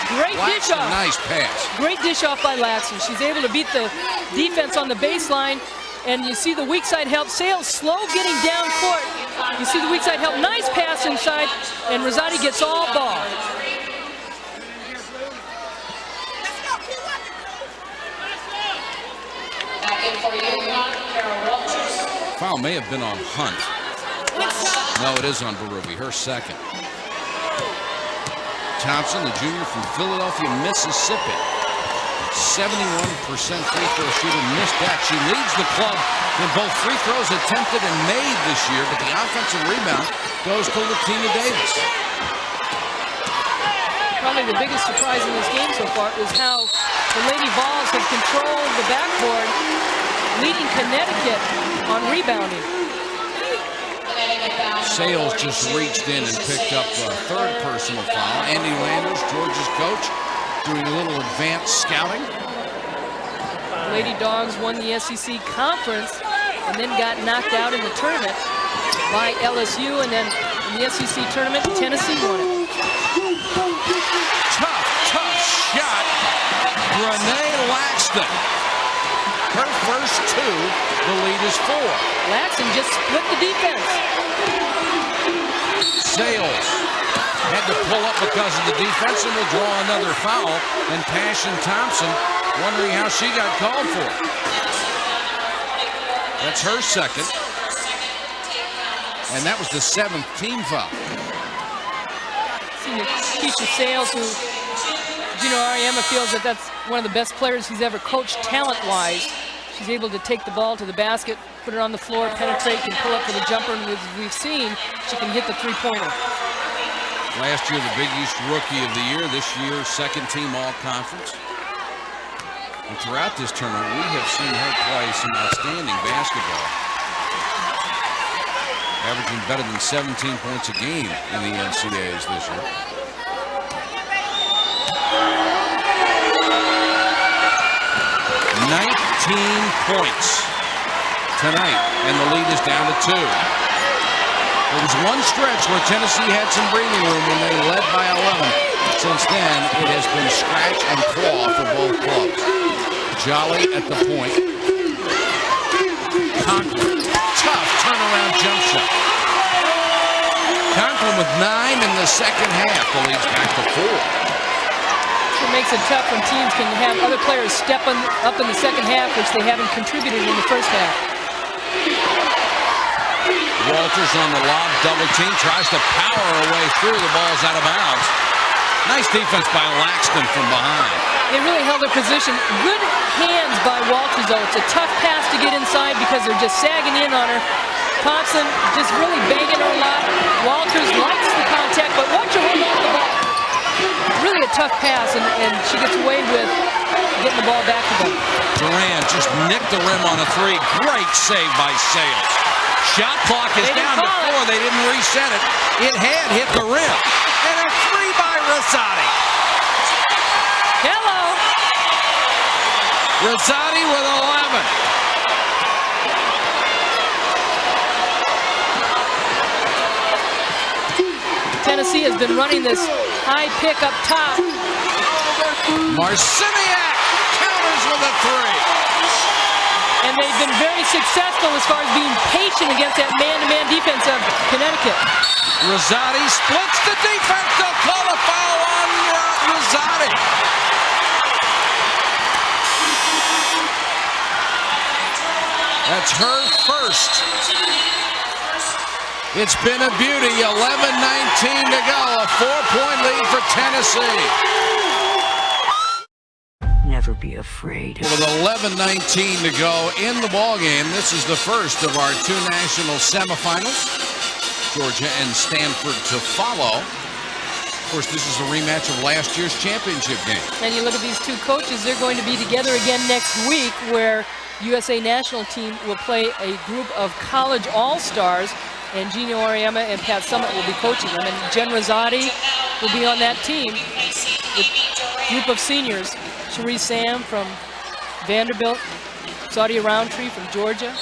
Speaker 3: Great dish off.
Speaker 2: Nice pass.
Speaker 3: Great dish off by Laxton. She's able to beat the defense on the baseline, and you see the weak side help. Sales slow getting down court. You see the weak side help. Nice pass inside, and Rosati gets all ball.
Speaker 2: Foul may have been on Hunt. No, it is on Berube, her second. Thompson, the junior from Philadelphia, Mississippi. 71% free throw shooter, missed that. She leads the club in both free throws attempted and made this year, but the offensive rebound goes to Latina Davis.
Speaker 3: Probably the biggest surprise in this game so far is how the Lady Vols have controlled the backboard, leading Connecticut on rebounding.
Speaker 2: Sales just reached in and picked up a third personal foul. Andy Landers, Georgia's coach, doing a little advanced scouting.
Speaker 3: Lady Dogs won the SEC Conference and then got knocked out in the tournament by LSU, and then in the SEC tournament, Tennessee won it.
Speaker 2: Tough shot. Renee Laxton. Her first two, the lead is 4.
Speaker 3: Laxton just split the defense.
Speaker 2: Sales had to pull up because of the defense and will draw another foul. And Passion Thompson wondering how she got called for. That's her second. And that was the 7th team foul.
Speaker 3: Senior Keisha Sales, who Gino Ariema feels that that's one of the best players he's ever coached talent-wise. She's able to take the ball to the basket, put it on the floor, penetrate, and pull up for the jumper. And as we've seen, she can hit the three-pointer.
Speaker 2: Last year, the Big East Rookie of the Year. This year, second team All-Conference. And throughout this tournament, we have seen her play some outstanding basketball. Averaging better than 17 points a game in the NCAAs this year. Points tonight, and the lead is down to 2. There was one stretch where Tennessee had some breathing room when they led by 11. Since then, it has been scratch and claw for both clubs. Jolly at the point. Conklin, tough turnaround jump shot. Conklin with 9 in the second half. The lead's back to 4.
Speaker 3: It makes it tough when teams can have other players step up in the second half, which they haven't contributed in the first half.
Speaker 2: Walters on the lob, double team, tries to power her way through. The ball's out of bounds. Nice defense by Laxton from behind.
Speaker 3: They really held their position. Good hands by Walters, though. It's a tough pass to get inside because they're just sagging in on her. Thompson just really banging her a lot. Walters likes the contact, but watch her hold on to the ball. Really a tough pass, and she gets away with getting the ball back to them.
Speaker 2: Durant just nicked the rim on a 3. Great save by Sales. Shot clock is down to 4. They didn't reset it. It had hit the rim. And a 3 by Rosati.
Speaker 3: Hello.
Speaker 2: Rosati with 11.
Speaker 3: Tennessee has been running this high pick up top.
Speaker 2: Marciniak counters with a 3.
Speaker 3: And they've been very successful as far as being patient against that man-to-man defense of Connecticut.
Speaker 2: Rosati splits the defense. They'll call a foul on Rosati. That's her first. It's been a beauty. 11-19 to go. A 4-point lead for Tennessee.
Speaker 8: Never never be afraid.
Speaker 2: With 11:19 to go in the ball game, this is the first of our two national semifinals. Georgia and Stanford to follow. Of course, this is a rematch of last year's championship game.
Speaker 3: And you look at these two coaches, they're going to be together again next week, where USA national team will play a group of college all-stars, and Gino Auriemma and Pat Summitt will be coaching them. And Jen Rosati will be on that team with a group of seniors. Cherie Sam from Vanderbilt, Saudia Roundtree from Georgia.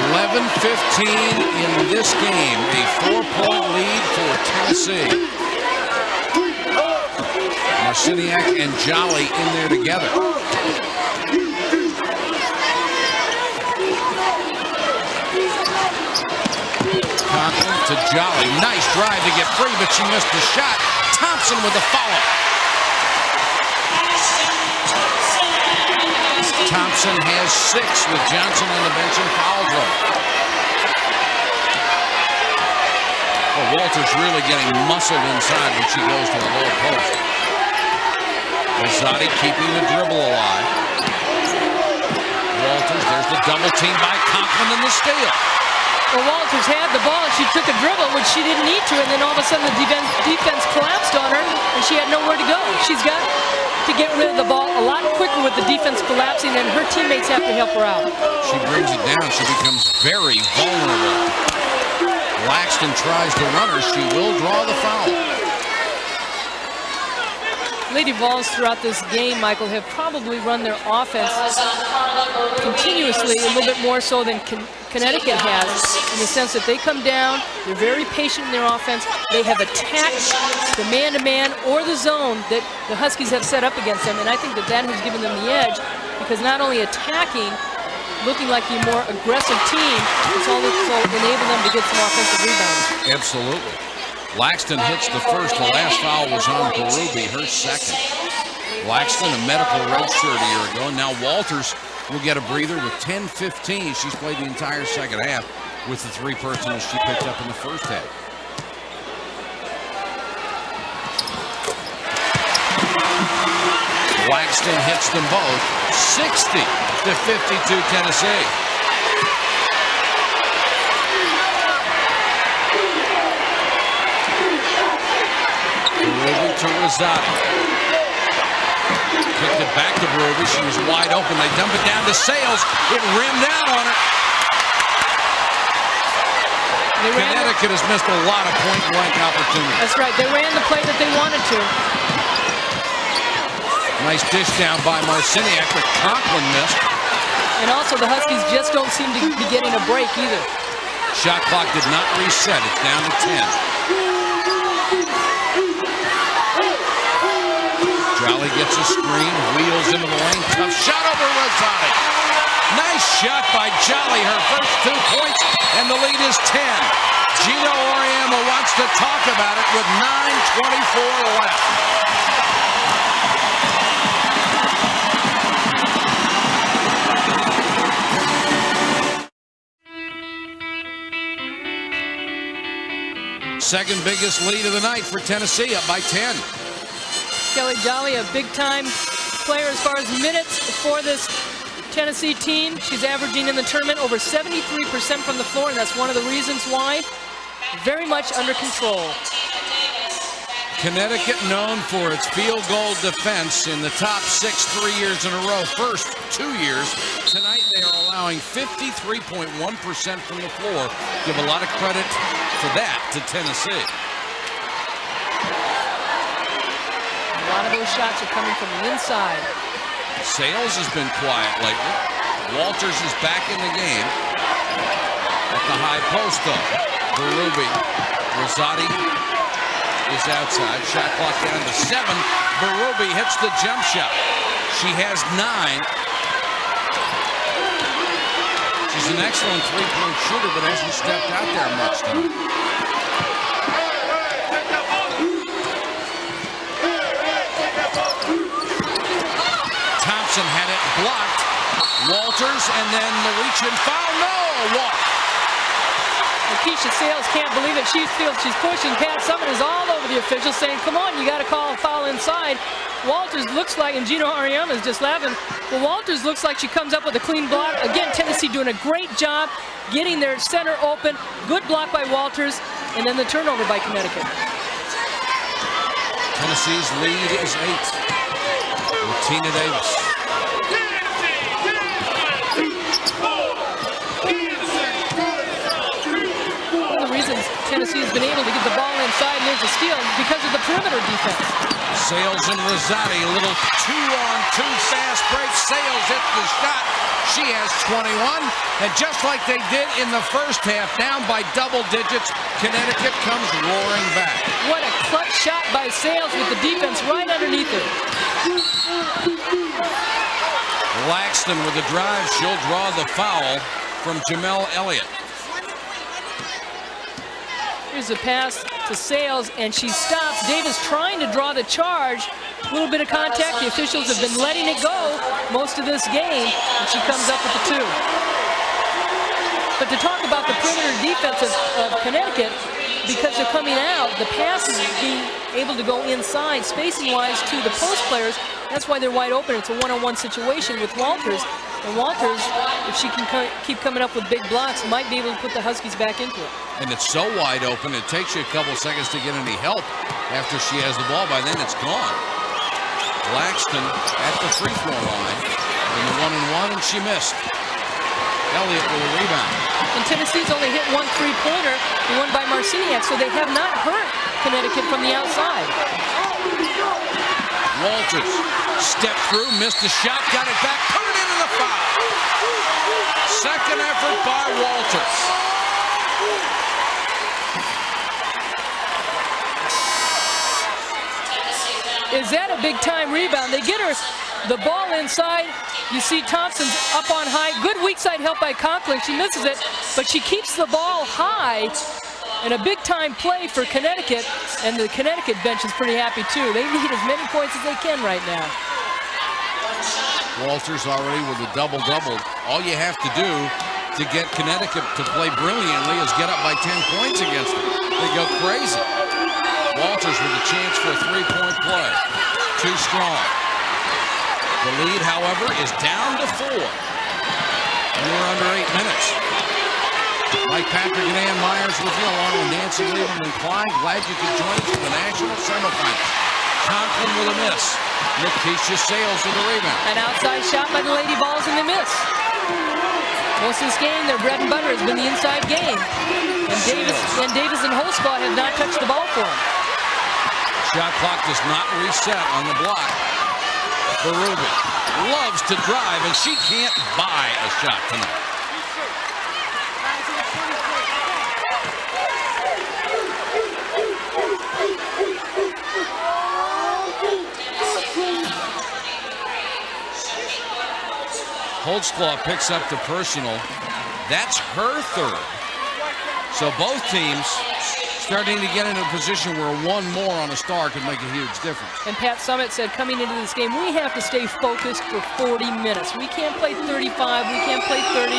Speaker 2: .11:15 in this game, a 4-point lead for Tennessee. Marciniak and Jolly in there together. Conklin to Jolly. Nice drive to get free, but she missed the shot. Thompson with the follow. Thompson has 6 with Johnson on the bench and foul trouble. Well, Walters really getting muscled inside when she goes to the low post. Rosati keeping the dribble alive. Walters, there's the double team by Conklin in the steal.
Speaker 3: Well, Walters had the ball and she took a dribble, which she didn't need to, and then all of a sudden the defense collapsed on her and she had nowhere to go. She's got to get rid of the ball a lot quicker with the defense collapsing, and her teammates have to help her out.
Speaker 2: She brings it down. She becomes very vulnerable. Laxton tries to run her. She will draw the foul.
Speaker 3: Lady Vols throughout this game, Michael, have probably run their offense continuously, a little bit more so than Connecticut has, in the sense that they come down, they're very patient in their offense, they have attacked the man-to-man or the zone that the Huskies have set up against them, and I think that has given them the edge, because not only attacking, looking like a more aggressive team, it's also enable them to get some offensive rebounds.
Speaker 2: Absolutely. Laxton hits the first. The last foul was on Berube, her second. Laxton, a medical redshirt a year ago. Now Walters will get a breather with 10:15. She's played the entire second half with the 3 personals she picked up in the first half. Laxton hits them both. 60-52 Tennessee. Berube to Rosati. Kicked it back to Berube. She was wide open. They dump it down to Sales. It rimmed out on her. Connecticut has missed a lot of point-blank opportunities.
Speaker 3: That's right. They ran the play that they wanted to.
Speaker 2: Nice dish down by Marciniak, but Conklin missed.
Speaker 3: And also the Huskies just don't seem to be getting a break either.
Speaker 2: Shot clock did not reset. It's down to 10. Jolly gets a screen, wheels into the lane. Tough shot over Rosati. Nice shot by Jolly. Her first 2 points, and the lead is 10. Gino Auriemma wants to talk about it with 9:24 left. Second biggest lead of the night for Tennessee, up by 10.
Speaker 3: Kelly Jolly, a big-time player as far as minutes for this Tennessee team. She's averaging in the tournament over 73% from the floor, and that's one of the reasons why. Very much under control.
Speaker 2: Connecticut known for its field goal defense in the top 6 3 years in a row. First 2 years. Tonight they are allowing 53.1% from the floor. Give a lot of credit for that to Tennessee.
Speaker 3: A lot of those shots are coming from the inside.
Speaker 2: Sales has been quiet lately. Walters is back in the game. At the high post though. Berube. Rosati is outside. Shot clock down to 7. Berube hits the jump shot. She has 9. She's an excellent 3-point shooter, but hasn't stepped out there much time. Thompson had it blocked. Walters, and then the reach and foul. No! Walk.
Speaker 3: Well, Lakeisha Sales can't believe it. She feels she's pushing. Pat Summitt is all over the officials saying, come on, you got to call a foul inside. Walters looks like, and Gino Ariama is just laughing, but Walters looks like she comes up with a clean block. Again, Tennessee doing a great job getting their center open. Good block by Walters, and then the turnover by Connecticut.
Speaker 2: Tennessee's lead is 8. Tina Davis.
Speaker 3: One of the reasons Tennessee has been able to get the ball inside and there's a steal because of the perimeter defense.
Speaker 2: Sales and Rosati, a little 2-on-2 fast break. Sales hits the shot. She has 21. And just like they did in the first half, down by double digits, Connecticut comes roaring back.
Speaker 3: What a clutch shot by Sales with the defense right underneath her.
Speaker 2: Laxton with the drive. She'll draw the foul from Jamel Elliott.
Speaker 3: Here's a pass to Sales, and she stops. Davis trying to draw the charge. A little bit of contact. The officials have been letting it go most of this game, and she comes up with the 2. But to talk about the perimeter defense of Connecticut, because they're coming out, the pass is being able to go inside, spacing-wise, to the post players. That's why they're wide open. It's a one-on-one situation with Walters. And Walters, if she can keep coming up with big blocks, might be able to put the Huskies back into it.
Speaker 2: And it's so wide open, it takes you a couple seconds to get any help after she has the ball. By then, it's gone. Laxton at the free throw line in the 1-and-1, and she missed. Elliott with a rebound.
Speaker 3: And Tennessee's only hit 1 3-pointer, the one by Marciniak, so they have not hurt Connecticut from the outside.
Speaker 2: Walters stepped through, missed the shot, got it back, put it into the foul. Second effort by Walters.
Speaker 3: Is that a big-time rebound? They get her the ball inside. You see Thompson's up on high. Good weak side help by Conklin. She misses it, but she keeps the ball high. And a big-time play for Connecticut, and the Connecticut bench is pretty happy, too. They need as many points as they can right now.
Speaker 2: Walters already with a double-double. All you have to do to get Connecticut to play brilliantly is get up by 10 points against them. They go crazy. Walters with a chance for a 3-point play. Too strong. The lead, however, is down to 4. And we're under 8 minutes. Mike Patrick and Ann Myers with you, along with Nancy Lieberman and Klein. Glad you could join us for the national semifinal. Conklin with a miss. Lakeisha Sales with a rebound.
Speaker 3: An outside shot by the Lady Vols, and they miss. Most of this game, their bread and butter has been the inside game. And Davis and Holsclaw have not touched the ball for them.
Speaker 2: Shot clock does not reset on the block. Berube loves to drive, and she can't buy a shot tonight. Holtzclaw picks up the personal. That's her 3rd. So both teams starting to get in a position where one more on a star could make a huge difference.
Speaker 3: And Pat Summitt said coming into this game, we have to stay focused for 40 minutes. We can't play 35, we can't play 30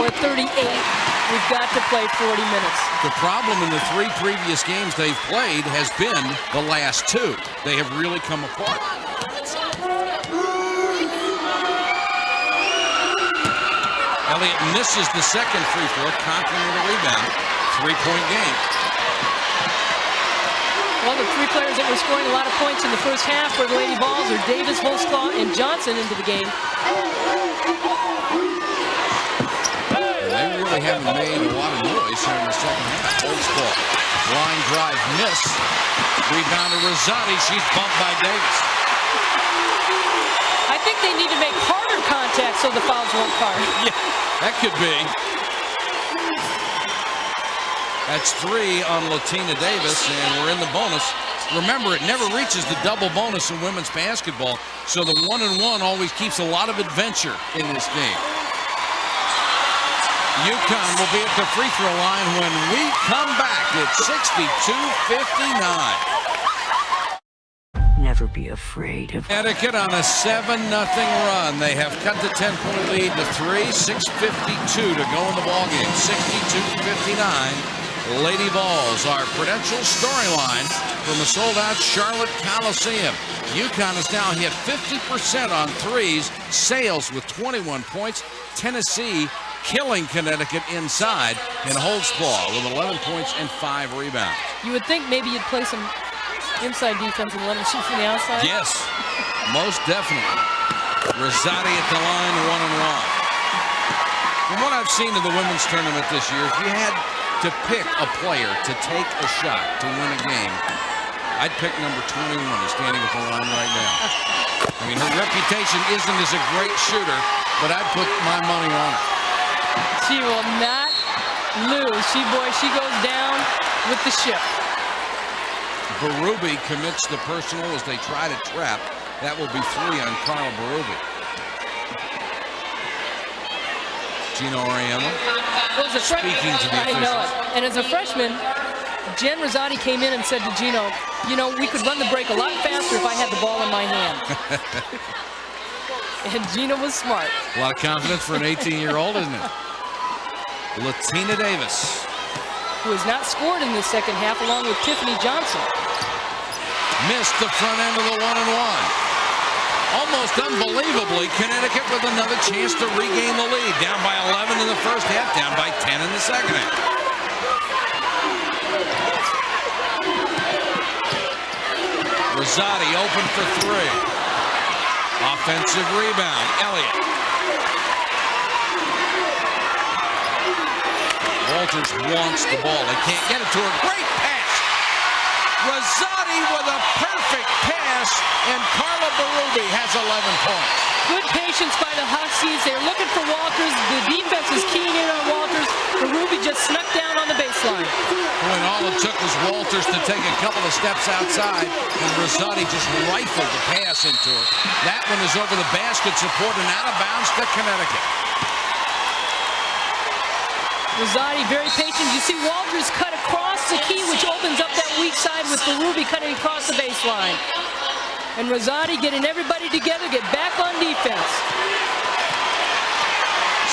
Speaker 3: or 38. We've got to play 40 minutes.
Speaker 2: The problem in the 3 previous games they've played has been the last 2. They have really come apart. Elliott misses the second free throw. Conklin with a rebound. 3-point game.
Speaker 3: Well, the 3 players that were scoring a lot of points in the first half for the Lady Vols are Davis, Holtzclaw, and Johnson into the game.
Speaker 2: They really haven't made a lot of noise here in the second half. Holtzclaw, line drive, miss. Rebound to Rosati. She's bumped by Davis.
Speaker 3: I think they need to make harder contact so the fouls won't card.
Speaker 2: Yeah, that could be. That's 3 on Latina Davis, and we're in the bonus. Remember, it never reaches the double bonus in women's basketball, so the 1-and-1 always keeps a lot of adventure in this game. UConn will be at the free throw line when we come back. It's 62-59.
Speaker 8: Never be afraid of
Speaker 2: Connecticut on a 7-0 run. They have cut the 10-point lead to 3. 6:52 to go in the ballgame. 62-59. Lady Vols, our Prudential storyline from a sold-out Charlotte Coliseum. UConn has now hit 50% on threes. Sales with 21 points. Tennessee killing Connecticut inside, and Holtzclaw with 11 points and 5 rebounds.
Speaker 3: You would think maybe you'd play some inside defense and let them shoot from the outside.
Speaker 2: Yes, most definitely. Rosati at the line, 1-1. From what I've seen of the women's tournament this year, if you had to pick a player to take a shot to win a game, I'd pick number 21 who's standing at the line right now. I mean, her reputation isn't as a great shooter, but I'd put my money on it.
Speaker 3: She will not lose. She goes down with the ship.
Speaker 2: Berube commits the personal as they try to trap. That will be 3 on Carla Berube. Gino Auriemma speaking to the officials.
Speaker 3: I know it. And as a freshman, Jen Rosati came in and said to Gino, you know, we could run the break a lot faster if I had the ball in my hand. And Gino was smart.
Speaker 2: A lot of confidence for an 18-year-old, isn't it? Latina Davis,
Speaker 3: who has not scored in the second half, along with Tiffany Johnson.
Speaker 2: Missed the front end of the 1-and-1. Almost unbelievably, Connecticut with another chance to regain the lead. Down by 11 in the first half, down by 10 in the second half. Rosati open for 3. Offensive rebound, Elliott. Walters wants the ball. They can't get it to her. Great pass. Rosati with a perfect pass, and Carla Berube has 11 points.
Speaker 3: Good patience by the Huskies. They're looking for Walters. The defense is keying in on Walters. Berube just snuck down on the baseline.
Speaker 2: When all it took was Walters to take a couple of steps outside, and Rosati just rifled the pass into her. That one is over the basket support and out of bounds to Connecticut.
Speaker 3: Rosati very patient. You see Walters cut across the key, which opens up that weak side with Berube cutting across the baseline. And Rosati getting everybody together, get back on defense.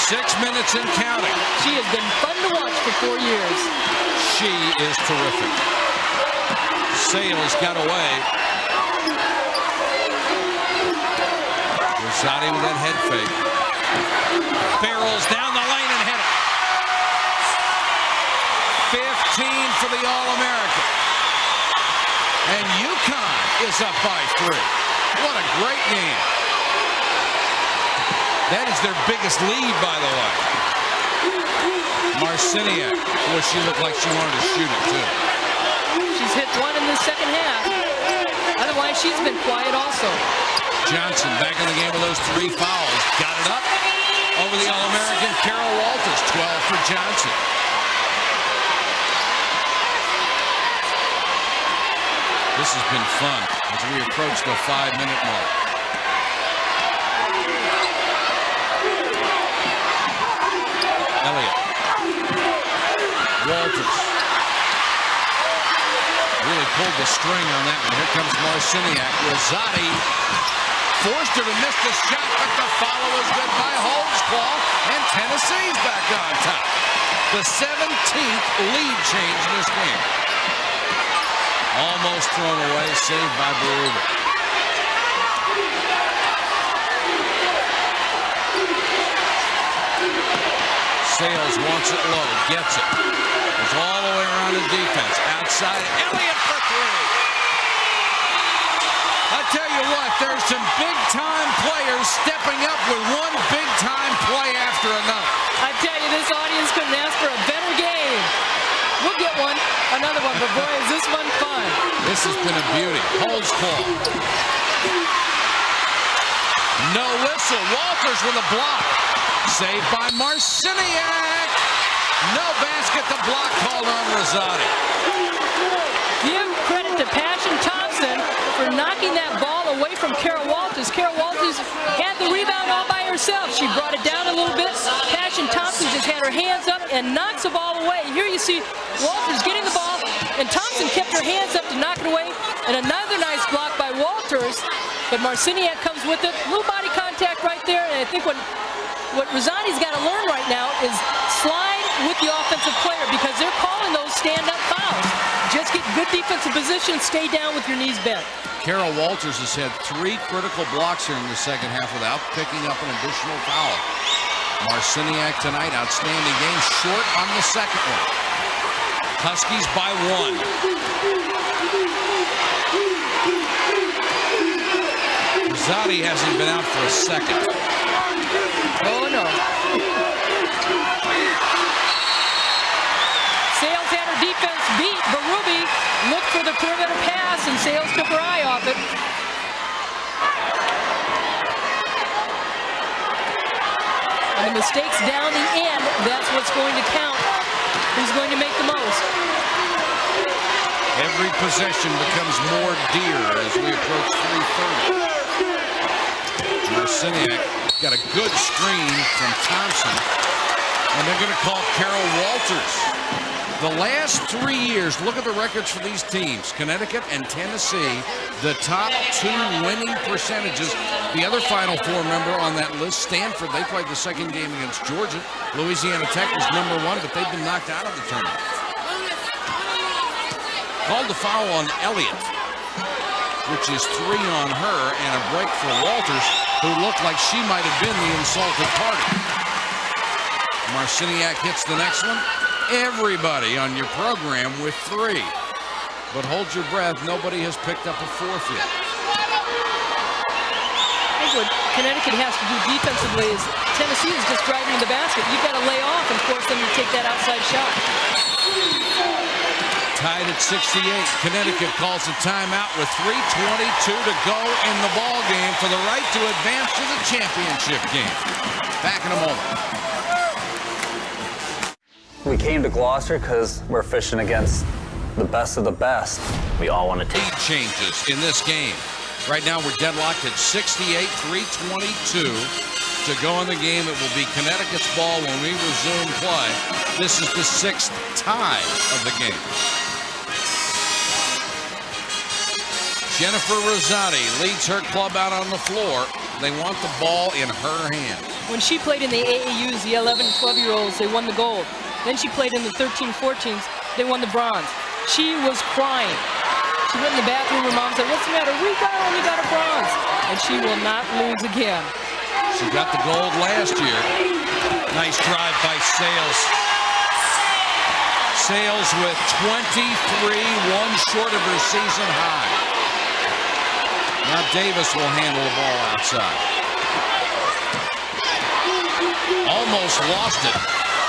Speaker 2: 6 minutes and counting.
Speaker 3: She has been fun to watch for 4 years.
Speaker 2: She is terrific. Sales got away. Rosati with that head fake. Barrels down the lane and hit it. 15 for the All-American. And UConn is up by 3. What a great game. That is their biggest lead, by the way. Marciniak. Boy, she looked like she wanted to shoot it, too.
Speaker 3: She's hit 1 in the second half. Otherwise, she's been quiet also.
Speaker 2: Johnson back in the game with those 3 fouls. Got it up over the All-American Carol Walters. 12 for Johnson. This has been fun as we approach the 5-minute mark. Elliott. Walters. Really pulled the string on that one. Here comes Marciniak. Rosati forced her to miss the shot, but the follow is good by Holtzclaw, and Tennessee's back on top. The 17th lead change in this game. Almost thrown away, saved by Berube. Sales wants it low, gets it. Goes all the way around the defense. Outside, Elliott for 3. I tell you what, there's some big-time players stepping up with one big-time play after another.
Speaker 3: I tell you, this audience couldn't ask for a better game. We'll get another one, but boy, is this one fun.
Speaker 2: This has been a beauty. Holtzclaw. No whistle. Walters with a block. Saved by Marciniak. No basket. The block called on Rosati.
Speaker 3: Give credit to Passion Thompson for knocking that ball away from Carol Walters. Carol Walters had the rebound all by herself. She brought it down a little bit. Passion Thompson just had her hands up and knocks the ball away. Here you see Walters getting the ball, and Thompson kept her hands up to knock it away. And another nice block by Walters, but Marciniak comes with it. Little body contact right there, and I think what Rosati's got to learn right now is slide with the offensive player, because they're calling those stand good defensive position, stay down with your knees bent.
Speaker 2: Carol Walters has had 3 critical blocks here in the second half without picking up an additional foul. Marciniak tonight, outstanding game, short on the second one. Huskies by 1. Rosati hasn't been out for a second.
Speaker 3: Oh no. Sales had her defense beat, but Ruby looked for the perimeter pass, and Sales took her eye off it. And the mistakes down the end, that's what's going to count. Who's going to make the most?
Speaker 2: Every possession becomes more dear as we approach 3:30. Marciniak got a good screen from Thompson, and they're going to call Carol Walters. The last 3 years, look at the records for these teams. Connecticut and Tennessee, the top 2 winning percentages. The other Final Four member on that list, Stanford, they played the second game against Georgia. Louisiana Tech was number 1, but they've been knocked out of the tournament. Called the foul on Elliott, which is 3 on her, and a break for Walters, who looked like she might have been the insulted party. Marciniak hits the next one. Everybody on your program with 3. But hold your breath, nobody has picked up a 4th yet.
Speaker 3: I think what Connecticut has to do defensively is Tennessee is just driving to the basket. You've got to lay off and force them to take that outside shot.
Speaker 2: Tied at 68. Connecticut calls a timeout with 3:22 to go in the ball game for the right to advance to the championship game. Back in a moment.
Speaker 4: We came to Gloucester because we're fishing against the best of the best. We all want to take
Speaker 2: Lead changes in this game. Right now we're deadlocked at 68, 3:22 to go in the game. It will be Connecticut's ball when we resume play. This is the 6th tie of the game. Jennifer Rosati leads her club out on the floor. They want the ball in her hand.
Speaker 3: When she played in the AAUs, the 11 and 12-year-olds, they won the gold. Then she played in the 13-14s, they won the bronze. She was crying. She went in the bathroom, her mom said, "What's the matter? We only got a bronze." And she will not lose again.
Speaker 2: She got the gold last year. Nice drive by Sales. Sales with 23, 1 short of her season high. Now Davis will handle the ball outside. Almost lost it.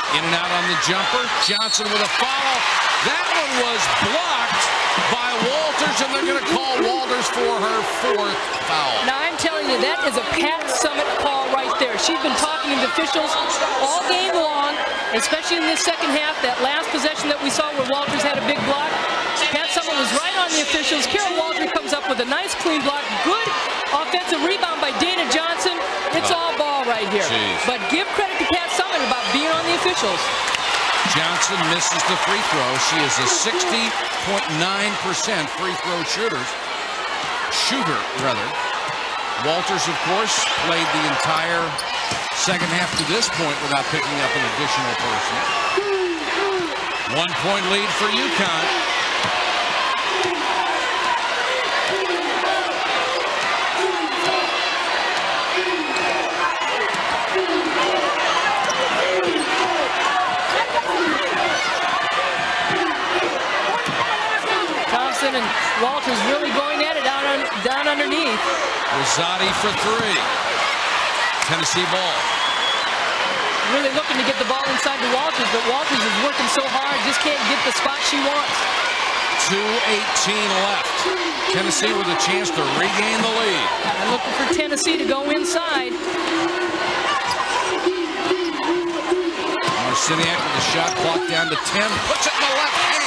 Speaker 2: In and out on the jumper. Johnson with a follow. That one was blocked by Walters, and they're going to call Walters for her 4th foul.
Speaker 3: Now I'm telling you, that is a Pat Summitt call right there. She's been talking to the officials all game long, especially in this second half. That last possession that we saw where Walters had a big block. Pat Summitt was right on the officials. Carol Walters comes up with a nice clean block. Good offensive rebound by Dana Johnson. It's all ball right here.
Speaker 2: Geez.
Speaker 3: But give credit to Pat Summitt about being on the officials.
Speaker 2: Johnson misses the free throw. She is a 60.9% free throw shooter. Walters, of course, played the entire second half to this point without picking up an additional person. 1-point lead for UConn.
Speaker 3: And Walters really going at it down underneath.
Speaker 2: Rosati for 3. Tennessee ball.
Speaker 3: Really looking to get the ball inside to Walters, but Walters is working so hard, just can't get the spot she wants.
Speaker 2: 2:18 left. Tennessee with a chance to regain the lead.
Speaker 3: I'm looking for Tennessee to go inside.
Speaker 2: Marciniak with the shot clock down to 10. Puts it in the left hand.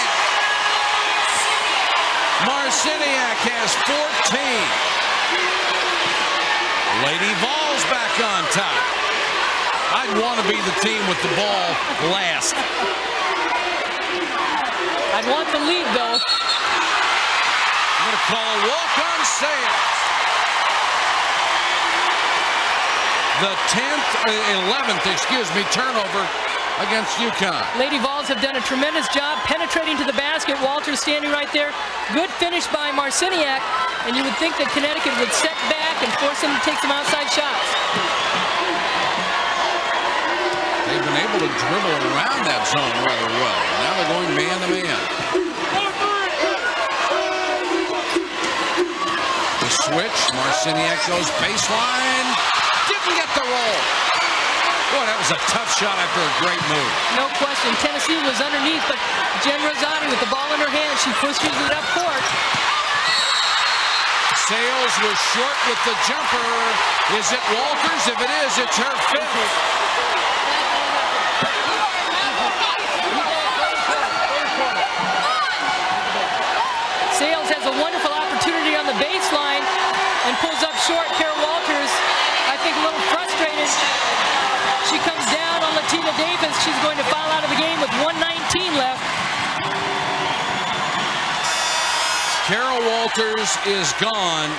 Speaker 2: Marciniak has 14. Lady Vols back on top. I'd want to be the team with the ball last.
Speaker 3: I'd want the lead, though.
Speaker 2: I'm going to call a walk-on Sales. The 11th turnover against UConn.
Speaker 3: Lady Vols girls have done a tremendous job penetrating to the basket. Walters standing right there. Good finish by Marciniak, and you would think that Connecticut would set back and force them to take some outside shots.
Speaker 2: They've been able to dribble around that zone rather well. Now they're going man-to-man. The switch, Marciniak goes baseline. Didn't get the roll. Boy, that was a tough shot after a great move.
Speaker 3: No question. Tennessee was underneath, but Jen Rosati with the ball in her hand, she pushes it up court.
Speaker 2: Sales was short with the jumper. Is it Walters? If it is, it's her fifth.
Speaker 3: Sales has a wonderful opportunity on the baseline and pulls up short. Kara Walters, I think, a little frustrated. She comes down on Latina Davis. She's going to foul out of the game with 1:19 left.
Speaker 2: Kara Walters is gone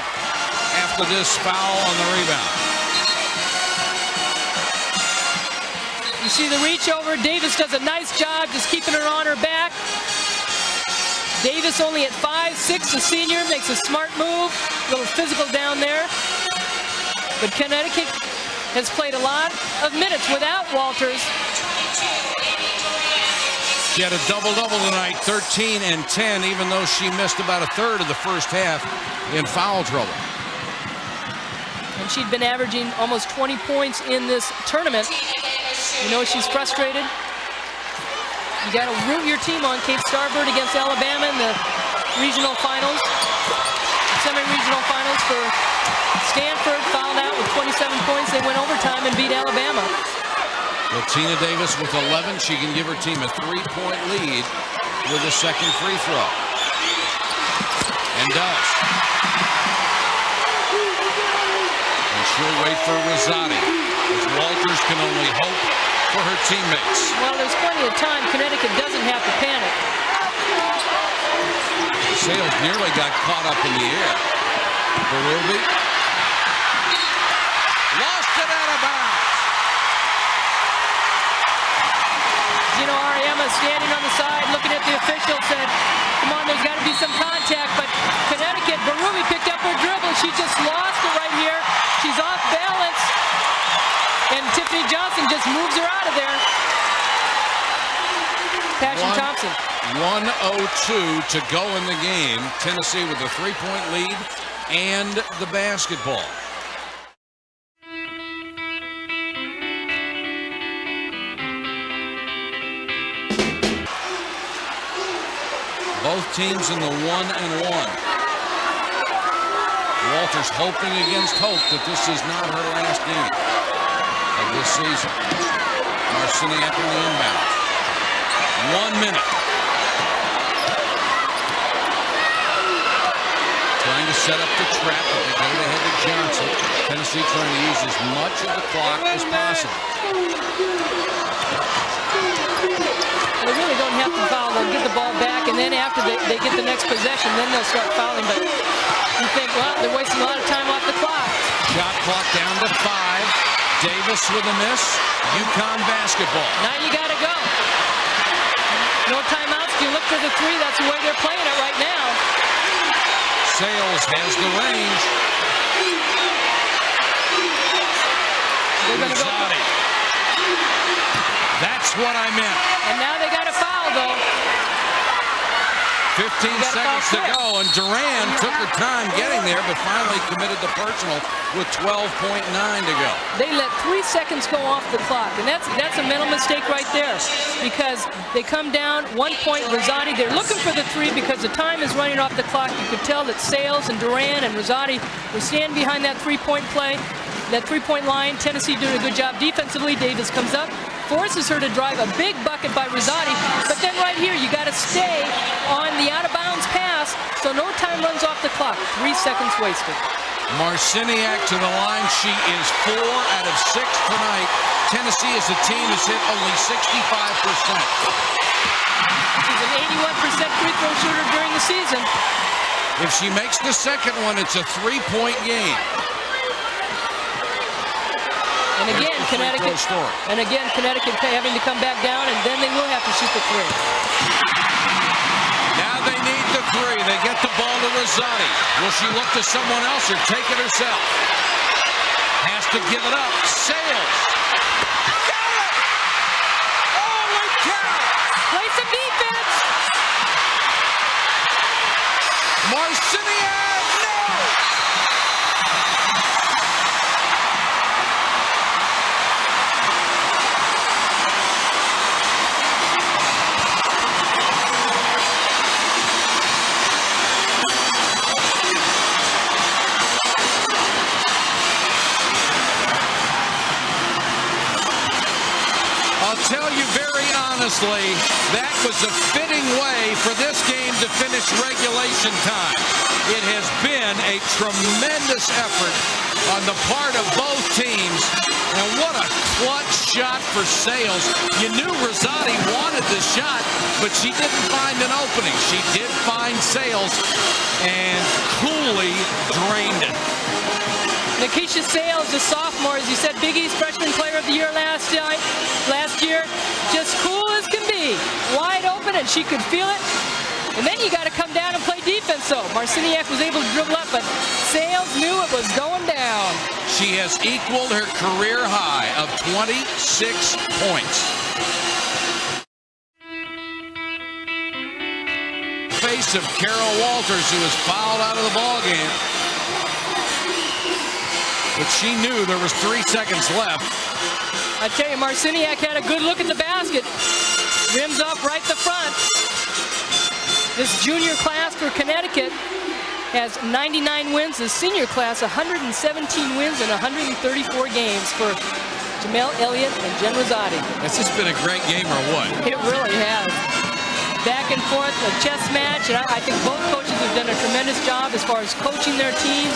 Speaker 2: after this foul on the rebound.
Speaker 3: You see the reach over. Davis does a nice job just keeping her on her back. Davis only at 5'6", a senior, makes a smart move. A little physical down there. But Connecticut has played a lot of minutes without Walters.
Speaker 2: She had a double-double tonight, 13 and 10, even though she missed about a third of the first half in foul trouble.
Speaker 3: And she'd been averaging almost 20 points in this tournament. You know she's frustrated. You got to root your team on. Kate Starbird against Alabama in the regional finals, semi-regional finals for Stanford, fouled out with 27 points. They went overtime and beat Alabama.
Speaker 2: Latina Davis with 11. She can give her team a 3-point lead with a second free throw. And does. And she'll wait for Rosati, as Walters can only hope for her teammates.
Speaker 3: Well, there's plenty of time. Connecticut doesn't have to panic.
Speaker 2: Sales nearly got caught up in the air. Berube lost it out of bounds.
Speaker 3: Gino Ariema standing on the side, looking at the official, said, come on, there's got to be some contact. But Connecticut, Berube picked up her dribble. She just lost it right here. She's off balance. And Tiffany Johnson just moves her out of there. Passion Thompson.
Speaker 2: 1:02 to go in the game. Tennessee with a 3-point lead and the basketball. Both teams in the 1-1. Walters hoping against hope that this is not her last game of this season. Marciniak on the inbound. 1 minute. Trying to set up the trap, but they get it ahead to Johnson. Tennessee trying to use as much of the clock as possible.
Speaker 3: They really don't have to foul. They'll get the ball back, and then after they get the next possession, then they'll start fouling. But you think, well, they're wasting a lot of time off the clock.
Speaker 2: Shot clock down to 5. Davis with a miss. UConn basketball.
Speaker 3: Now you got to go. No timeouts. You look for the 3. That's the way they're playing it right now.
Speaker 2: Sales has the range.
Speaker 3: They're going to go.
Speaker 2: That's what I meant.
Speaker 3: And now they got a foul, though.
Speaker 2: 15 seconds to go, and Duran took her time getting there, but finally committed the personal with 12.9 to go.
Speaker 3: They let 3 seconds go off the clock, and that's a mental mistake right there, because they come down 1 point. Rosati, they're looking for the 3 because the time is running off the clock. You could tell that Sales and Duran and Rosati were standing behind that 3-point play, that 3-point line. Tennessee doing a good job defensively. Davis comes up, forces her to drive a big bucket by Rosati, but then right here you got to stay on the out-of-bounds pass so no time runs off the clock. 3 seconds wasted.
Speaker 2: Marciniak to the line. She is 4 out of 6 tonight. Tennessee as a team has hit only 65%.
Speaker 3: She's an 81% free throw shooter during the season.
Speaker 2: If she makes the second one, it's a 3-point game.
Speaker 3: And again, Connecticut having to come back down, and then they will have to shoot the three.
Speaker 2: Now they need the three. They get the ball to Rosati. Will she look to someone else or take it herself? Has to give it up. Sales. Got it! Holy cow!
Speaker 3: Play some defense.
Speaker 2: Marciniak, no! I'll tell you very honestly, that was a fitting way for this game to finish regulation time. It has been a tremendous effort on the part of both teams. And what a clutch shot for Sales. You knew Rosati wanted the shot, but she didn't find an opening. She did find Sales and coolly drained it.
Speaker 3: Nikisha Sales, the sophomore, as you said, Big East Freshman Player of the Year last year. Just cool as can be. Wide open, and she could feel it. And then you got to come down and play defense, though. Marciniak was able to dribble up, but Sales knew it was going down.
Speaker 2: She has equaled her career high of 26 points. Face of Carol Walters, who was fouled out of the ball game. But she knew there was 3 seconds left.
Speaker 3: I tell you, Marciniak had a good look at the basket. Rims off right the front. This junior class for Connecticut has 99 wins. The senior class, 117 wins in 134 games for Jamel Elliott and Jen Rosati.
Speaker 2: It's just been a great game, or what?
Speaker 3: It really has. Back and forth, a chess match, and I think both coaches have done a tremendous job as far as coaching their teams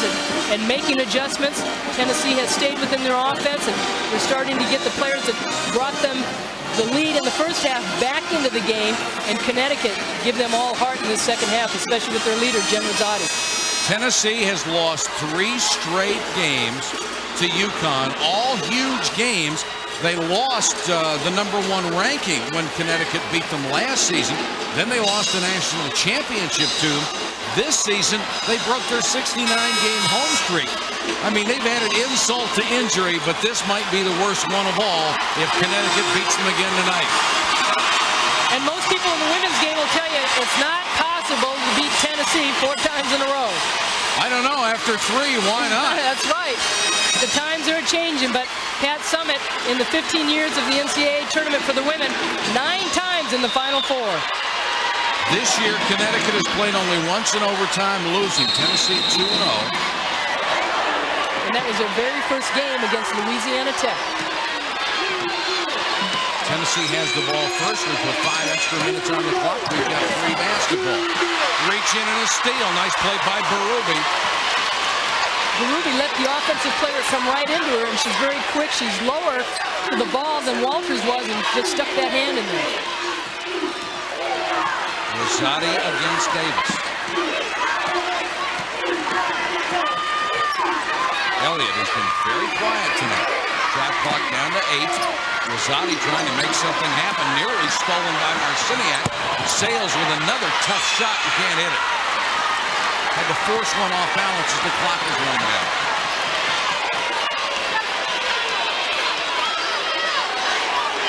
Speaker 3: and making adjustments. Tennessee has stayed within their offense, and they're starting to get the players that brought them the lead in the first half back into the game, and Connecticut give them all heart in the second half, especially with their leader, Jen Rosati.
Speaker 2: Tennessee has lost 3 straight games to UConn, all huge games. They lost the #1 ranking when Connecticut beat them last season. Then they lost the national championship to them. This season, they broke their 69-game home streak. I mean, they've added insult to injury, but this might be the worst one of all if Connecticut beats them again tonight.
Speaker 3: And most people in the women's game will tell you it's not possible to beat Tennessee 4 times in a row.
Speaker 2: I don't know. After 3, why not?
Speaker 3: That's right. The times are changing, but Pat Summitt, in the 15 years of the NCAA tournament for the women, 9 times in the Final Four.
Speaker 2: This year, Connecticut has played only once in overtime, losing. Tennessee 2-0.
Speaker 3: And that was their very first game against Louisiana Tech.
Speaker 2: Tennessee has the ball first. We put 5 extra minutes on the clock. We've got 3 basketball. Reach in and a steal. Nice play by Berube.
Speaker 3: Berube let the offensive player come right into her, and she's very quick. She's lower to the ball than Walters was, and just stuck that hand in there.
Speaker 2: Rosati against Davis. Elliott has been very quiet tonight. Shot clock down to 8. Rosati trying to make something happen. Nearly stolen by Marciniak. Sales with another tough shot and can't hit it. Had to force one off balance as the clock was running out.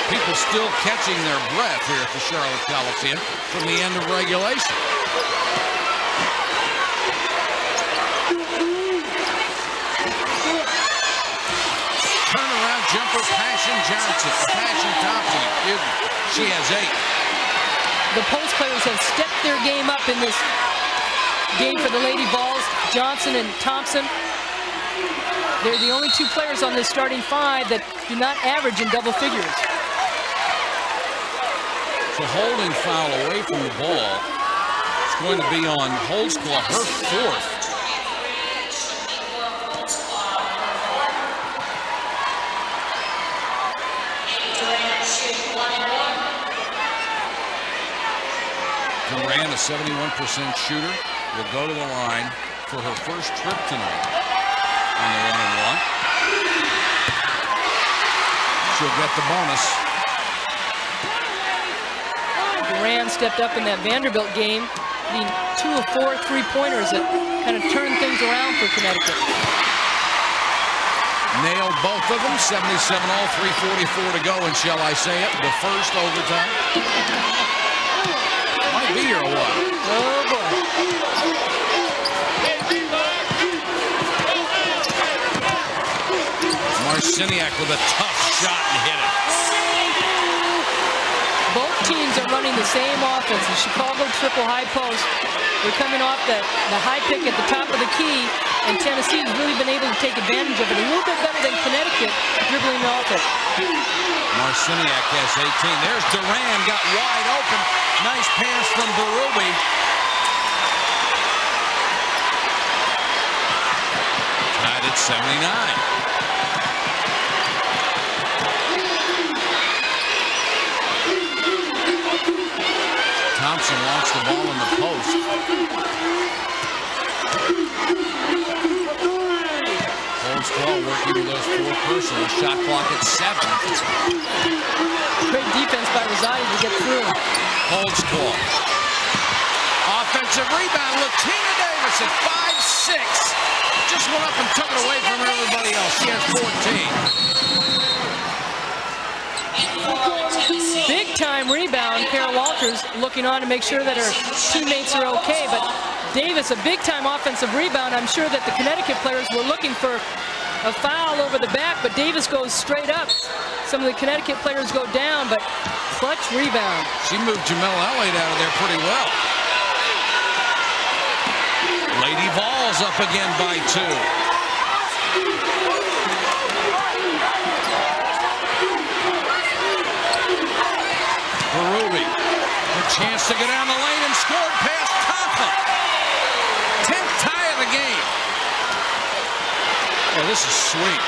Speaker 2: People still catching their breath here at the Charlotte Coliseum from the end of regulation. Turnaround jumper, Passion Thompson, excuse me. She has 8.
Speaker 3: The post players have stepped their game up in this game for the Lady Vols. Johnson and Thompson. They're the only 2 players on this starting 5 that do not average in double figures.
Speaker 2: The holding foul away from the ball. It's going to be on Holdsclaw, her 4th. Duran, a 71% shooter, will go to the line for her first trip tonight on the 1-and-1. She'll get the bonus.
Speaker 3: Duran stepped up in that Vanderbilt game, being 2 of 4 3-pointers that kind of turned things around for Connecticut.
Speaker 2: Nailed both of them. 77 all, 3:44 to go, and shall I say it, the first overtime. Might be here a while.
Speaker 3: Oh boy.
Speaker 2: Marciniak with a tough shot and hit it.
Speaker 3: Both teams are running the same offense. The Chicago triple high post. They're coming off the high pick at the top of the key, and Tennessee has really been able to take advantage of it a little bit better than Connecticut dribbling off it.
Speaker 2: Marciniak has 18. There's Duran, got wide open. Nice pass from Berube. Tied at 79. Thompson wants the ball in the post. Holds 12, working with those 4 personal. Shot clock at 7.
Speaker 3: Great defense by Rosati to get through.
Speaker 2: Holds 12. Offensive rebound. Latina Davis at 5'6". Just went up and took it away from everybody else. She has 14.
Speaker 3: Big time rebound. Kara Walters looking on to make sure that her teammates are okay. But Davis, a big time offensive rebound. I'm sure that the Connecticut players were looking for a foul over the back, but Davis goes straight up. Some of the Connecticut players go down, but clutch rebound.
Speaker 2: She moved Jamel Elliott out of there pretty well. Lady Vols up again by 2. Berube, a chance to get down the lane and scored past Conklin. 10th tie of the game. Oh, this is sweet.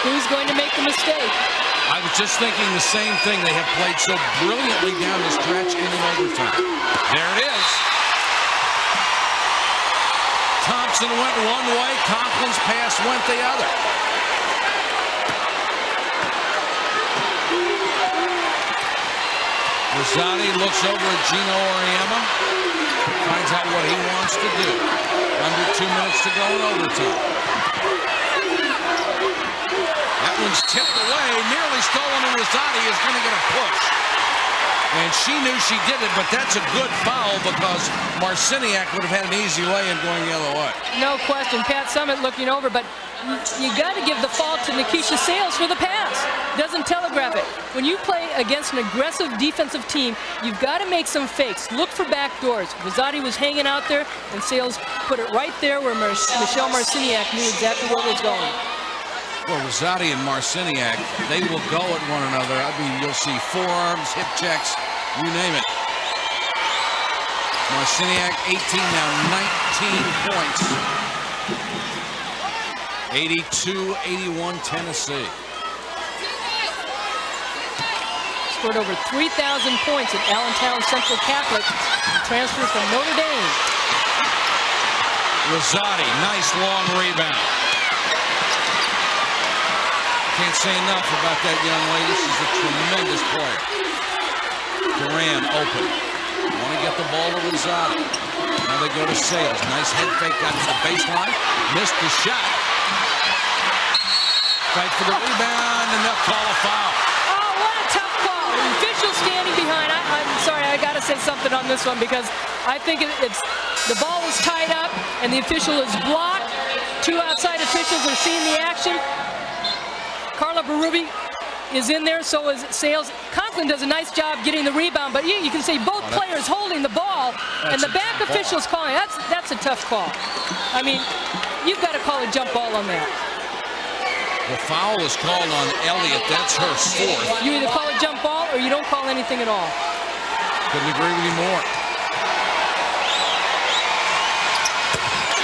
Speaker 3: Who's going to make the mistake?
Speaker 2: I was just thinking the same thing. They have played so brilliantly down the stretch in the overtime. There it is. Thompson went one way, Conklin's pass went the other. Rosati looks over at Gino Auriemma, finds out what he wants to do. Under 2 minutes to go in overtime. That one's tipped away, nearly stolen, and Rosati is going to get a push. And she knew she did it, but that's a good foul because Marciniak would have had an easy lay-in going the other way.
Speaker 3: No question. Pat Summitt looking over, but you got to give the fault to Nikisha Sales for the pass. Doesn't telegraph it. When you play against an aggressive defensive team, you've got to make some fakes. Look for back doors. Rosati was hanging out there, and Sales put it right there where Michelle Marciniak knew exactly where it was going.
Speaker 2: Well, Rosati and Marciniak, they will go at one another. I mean, you'll see forearms, hip checks, you name it. Marciniak, 18 now, 19 points. 82-81 Tennessee.
Speaker 3: Scored over 3,000 points at Allentown Central Catholic. Transfer from Notre Dame.
Speaker 2: Rosati, nice long rebound. Can't say enough about that young lady. She's a tremendous player. Duran open. Want to get the ball to Rosati. Now they go to Sales. Nice head fake down to the baseline. Missed the shot. Fight for the rebound, and they'll call a foul.
Speaker 3: Oh, what a tough call. The official standing behind. I'm sorry, I got to say something on this one because I think it's the ball was tied up, and the official is blocked. 2 outside officials are seeing the action. Carla Berube is in there, so is Sales. Conklin does a nice job getting the rebound, but you can see both players holding the ball, and the back official's calling. That's a tough call. I mean, you've got to call a jump ball on that.
Speaker 2: The foul is called on Elliott. That's her 4th.
Speaker 3: You either call a jump ball or you don't call anything at all.
Speaker 2: Couldn't agree with you more.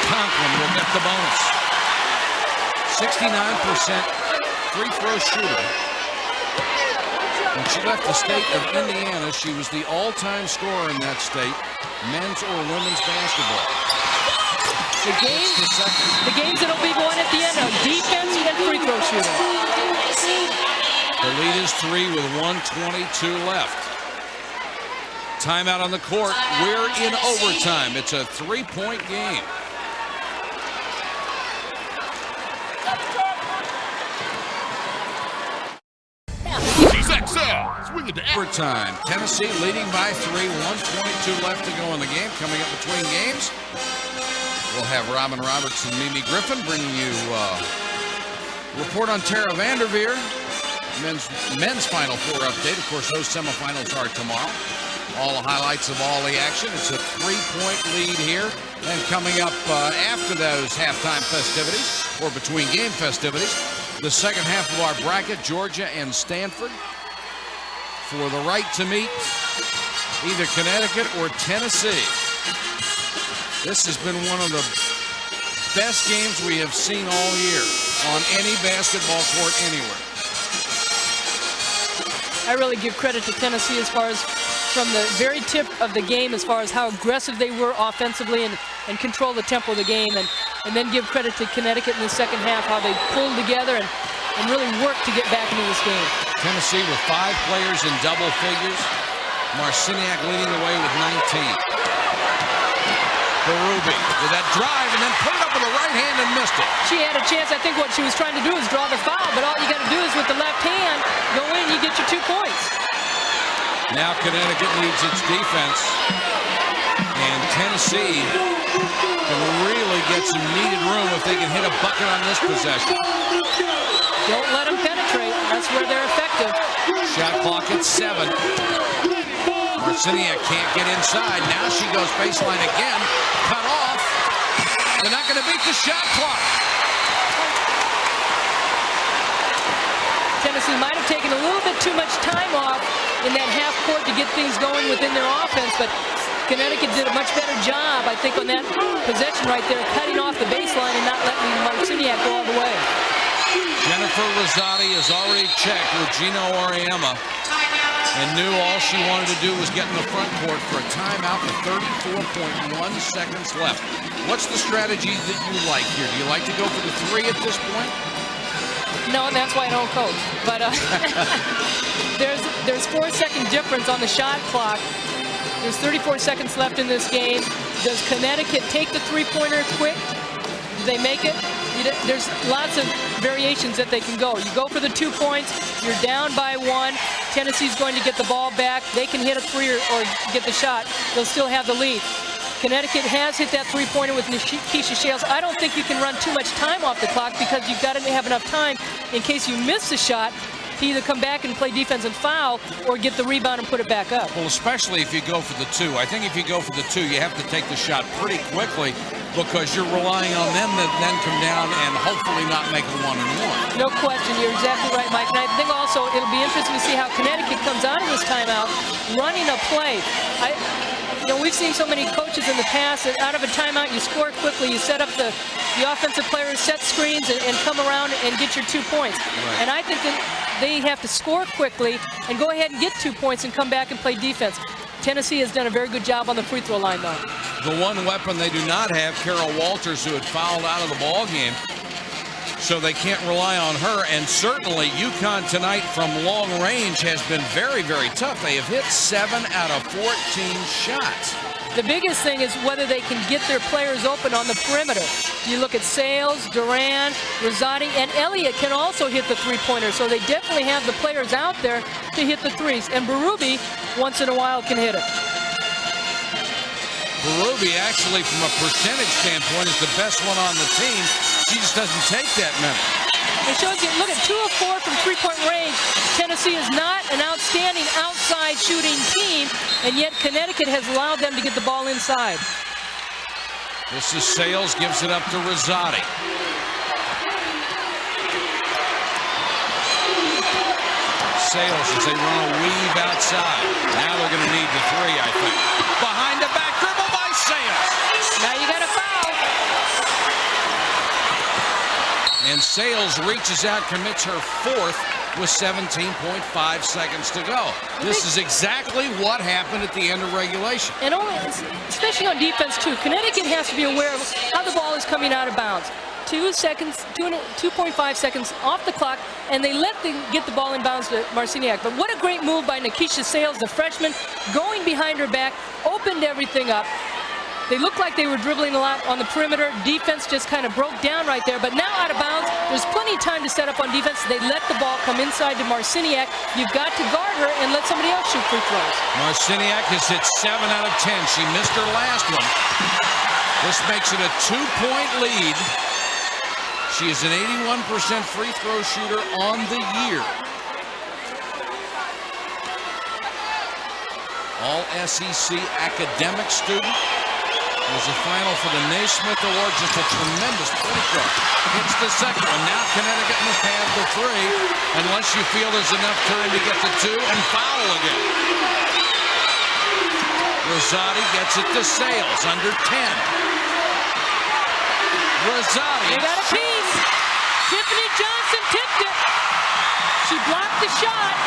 Speaker 2: Conklin will get the bonus. 69% free throw shooter. When she left the state of Indiana, she was the all-time scorer in that state, men's or women's basketball.
Speaker 3: The games that'll be won at the end are defense and free throw shooting.
Speaker 2: The lead is 3 with 1:22 left. Timeout on the court. We're in overtime. It's a 3-point game. Overtime. Tennessee leading by 3. 1:22 left to go in the game. Coming up between games, we'll have Robin Roberts and Mimi Griffin bringing you report on Tara Vanderveer. Men's Final Four update. Of course, those semifinals are tomorrow. All the highlights of all the action. It's a 3-point lead here. And coming up after those halftime festivities, or between game festivities, the second half of our bracket, Georgia and Stanford, for the right to meet either Connecticut or Tennessee. This has been one of the best games we have seen all year on any basketball court anywhere.
Speaker 3: I really give credit to Tennessee as far as from the very tip of the game, as far as how aggressive they were offensively and control the tempo of the game, and then give credit to Connecticut in the second half, how they pulled together and really worked to get back into this game.
Speaker 2: Tennessee with 5 players in double figures. Marciniak leading the way with 19. Berube with that drive and then put it up with the right hand and missed it.
Speaker 3: She had a chance. I think what she was trying to do is draw the foul, but all you got to do is with the left hand, go in, you get your 2 points.
Speaker 2: Now Connecticut needs its defense, and Tennessee can really get some needed room if they can hit a bucket on this possession.
Speaker 3: Don't let them penetrate. That's where they're effective.
Speaker 2: Shot clock at 7. Marciniak can't get inside. Now she goes baseline again. Cut off. They're not going to beat the shot clock.
Speaker 3: Tennessee might have taken a little bit too much time off in that half court to get things going within their offense, but Connecticut did a much better job, I think, on that possession right there, cutting off the baseline and not letting Marciniak go all the way.
Speaker 2: Jennifer Rosati has already checked with Gino Auriemma and knew all she wanted to do was get in the front court for a timeout with 34.1 seconds left. What's the strategy that you like here? Do you like to go for the 3 at this point?
Speaker 3: No, and that's why I don't coach. But there's 4-second difference on the shot clock. There's 34 seconds left in this game. Does Connecticut take the 3-pointer quick? Do they make it? There's lots of variations that they can go. You go for the 2 points, you're down by 1. Tennessee's going to get the ball back. They can hit a 3 or get the shot. They'll still have the lead. Connecticut has hit that 3-pointer with Keisha Shales. I don't think you can run too much time off the clock because you've got to have enough time in case you miss the shot to either come back and play defense and foul or get the rebound and put it back up.
Speaker 2: Well, especially if you go for the 2. I think if you go for the 2, you have to take the shot pretty quickly because you're relying on them to then come down and hopefully not make a 1-and-1.
Speaker 3: No question. You're exactly right, Mike. And I think also it'll be interesting to see how Connecticut comes out of this timeout running a play. We've seen so many coaches in the past that out of a timeout, you score quickly, you set up the offensive players, set screens, and come around and get your 2 points. Right. And I think that they have to score quickly and go ahead and get 2 points and come back and play defense. Tennessee has done a very good job on the free throw line, though.
Speaker 2: The one weapon they do not have, Carol Walters, who had fouled out of the ball game, so they can't rely on her. And certainly UConn tonight from long range has been very, very tough. They have hit 7 out of 14 shots.
Speaker 3: The biggest thing is whether they can get their players open on the perimeter. You look at Sales, Duran, Rosati, and Elliott can also hit the 3-pointer. So they definitely have the players out there to hit the 3s. And Berube, once in a while, can hit it.
Speaker 2: Berube, actually, from a percentage standpoint, is the best one on the team. She just doesn't take that many.
Speaker 3: It shows you, look at 2 of 4 from 3-point range. Tennessee is not an outstanding outside shooting team, and yet Connecticut has allowed them to get the ball inside.
Speaker 2: This is Sales, gives it up to Rosati. Sales as they run a weave outside. Now they're going to need the 3, I think. Behind the back dribble by Sales.
Speaker 3: Now you got a foul.
Speaker 2: And Sales reaches out, commits her 4th with 17.5 seconds to go. This is exactly what happened at the end of regulation.
Speaker 3: And especially on defense, too. Connecticut has to be aware of how the ball is coming out of bounds. 2.5 seconds off the clock, and they get the ball in bounds to Marciniak. But what a great move by Nikisha Sales, the freshman, going behind her back, opened everything up. They looked like they were dribbling a lot on the perimeter. Defense just kind of broke down right there, but now out of bounds. There's plenty of time to set up on defense. They let the ball come inside to Marciniak. You've got to guard her and let somebody else shoot free throws.
Speaker 2: Marciniak has hit 7 out of 10. She missed her last one. This makes it a 2-point lead. She is an 81% free throw shooter on the year. All SEC academic student. Was a final for the Naismith Award. Just a tremendous free throw. Hits the second one. Now Connecticut must have the 3, unless you feel there's enough time to get the 2 and foul again. Rosati gets it to Sales, under 10. Rosati.
Speaker 3: They got a piece. Tiffany Johnson tipped it. She blocked the shot.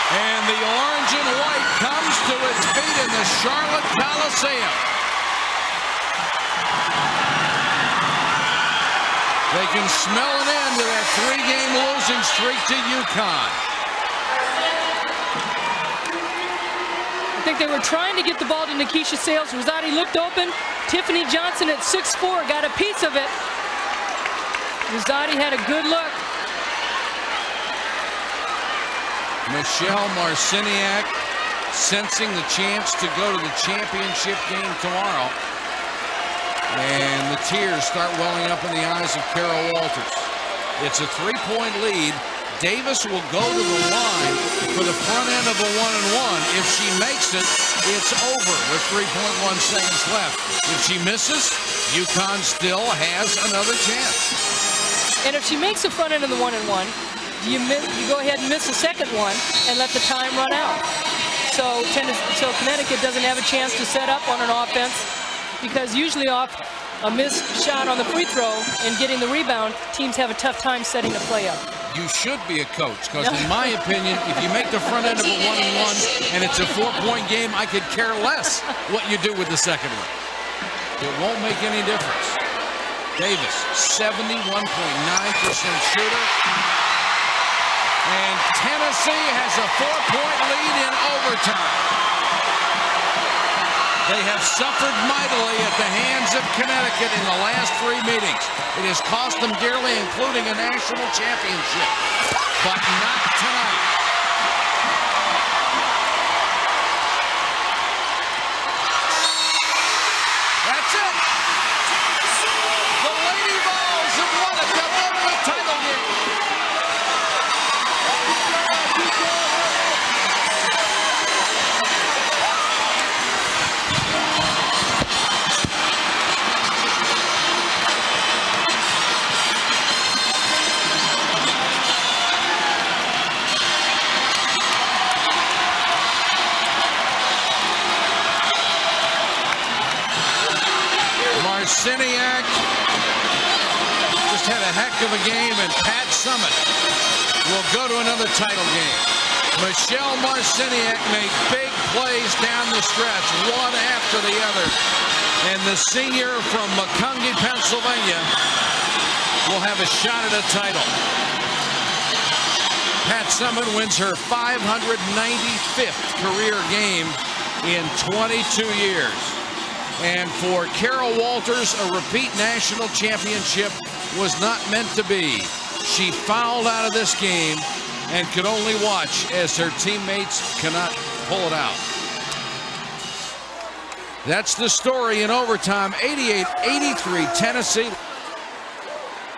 Speaker 2: And the orange and white comes to its feet in the Charlotte Coliseum. They can smell an end to that 3-game losing streak to UConn.
Speaker 3: I think they were trying to get the ball to Nikisha Sales. Rosati looked open. Tiffany Johnson at 6'4" got a piece of it. Rosati had a good look.
Speaker 2: Michelle Marciniak sensing the chance to go to the championship game tomorrow. And the tears start welling up in the eyes of Carol Walters. It's a 3-point lead. Davis will go to the line for the front end of a 1-and-1. If she makes it, it's over with 3.1 seconds left. If she misses, UConn still has another chance.
Speaker 3: And if she makes the front end of the 1-and-1, you go ahead and miss the second one and let the time run out. So Connecticut doesn't have a chance to set up on an offense, because usually off a missed shot on the free throw and getting the rebound, teams have a tough time setting the play up.
Speaker 2: You should be a coach, because in my opinion, if you make the front end of a 1-and-1 and it's a 4-point game, I could care less what you do with the second one. It won't make any difference. Davis, 71.9% shooter. And Tennessee has a 4-point lead in overtime. They have suffered mightily at the hands of Connecticut in the last 3 meetings. It has cost them dearly, including a national championship. But not tonight. That's it. The Lady Vols have won it. They've won the title game. Marciniak just had a heck of a game, and Pat Summitt will go to another title game. Michelle Marciniak made big plays down the stretch, one after the other. And the senior from Macungie, Pennsylvania, will have a shot at a title. Pat Summitt wins her 595th career game in 22 years. And for Carol Walters, a repeat national championship was not meant to be. She fouled out of this game and could only watch as her teammates cannot pull it out. That's the story in overtime. 88-83 Tennessee.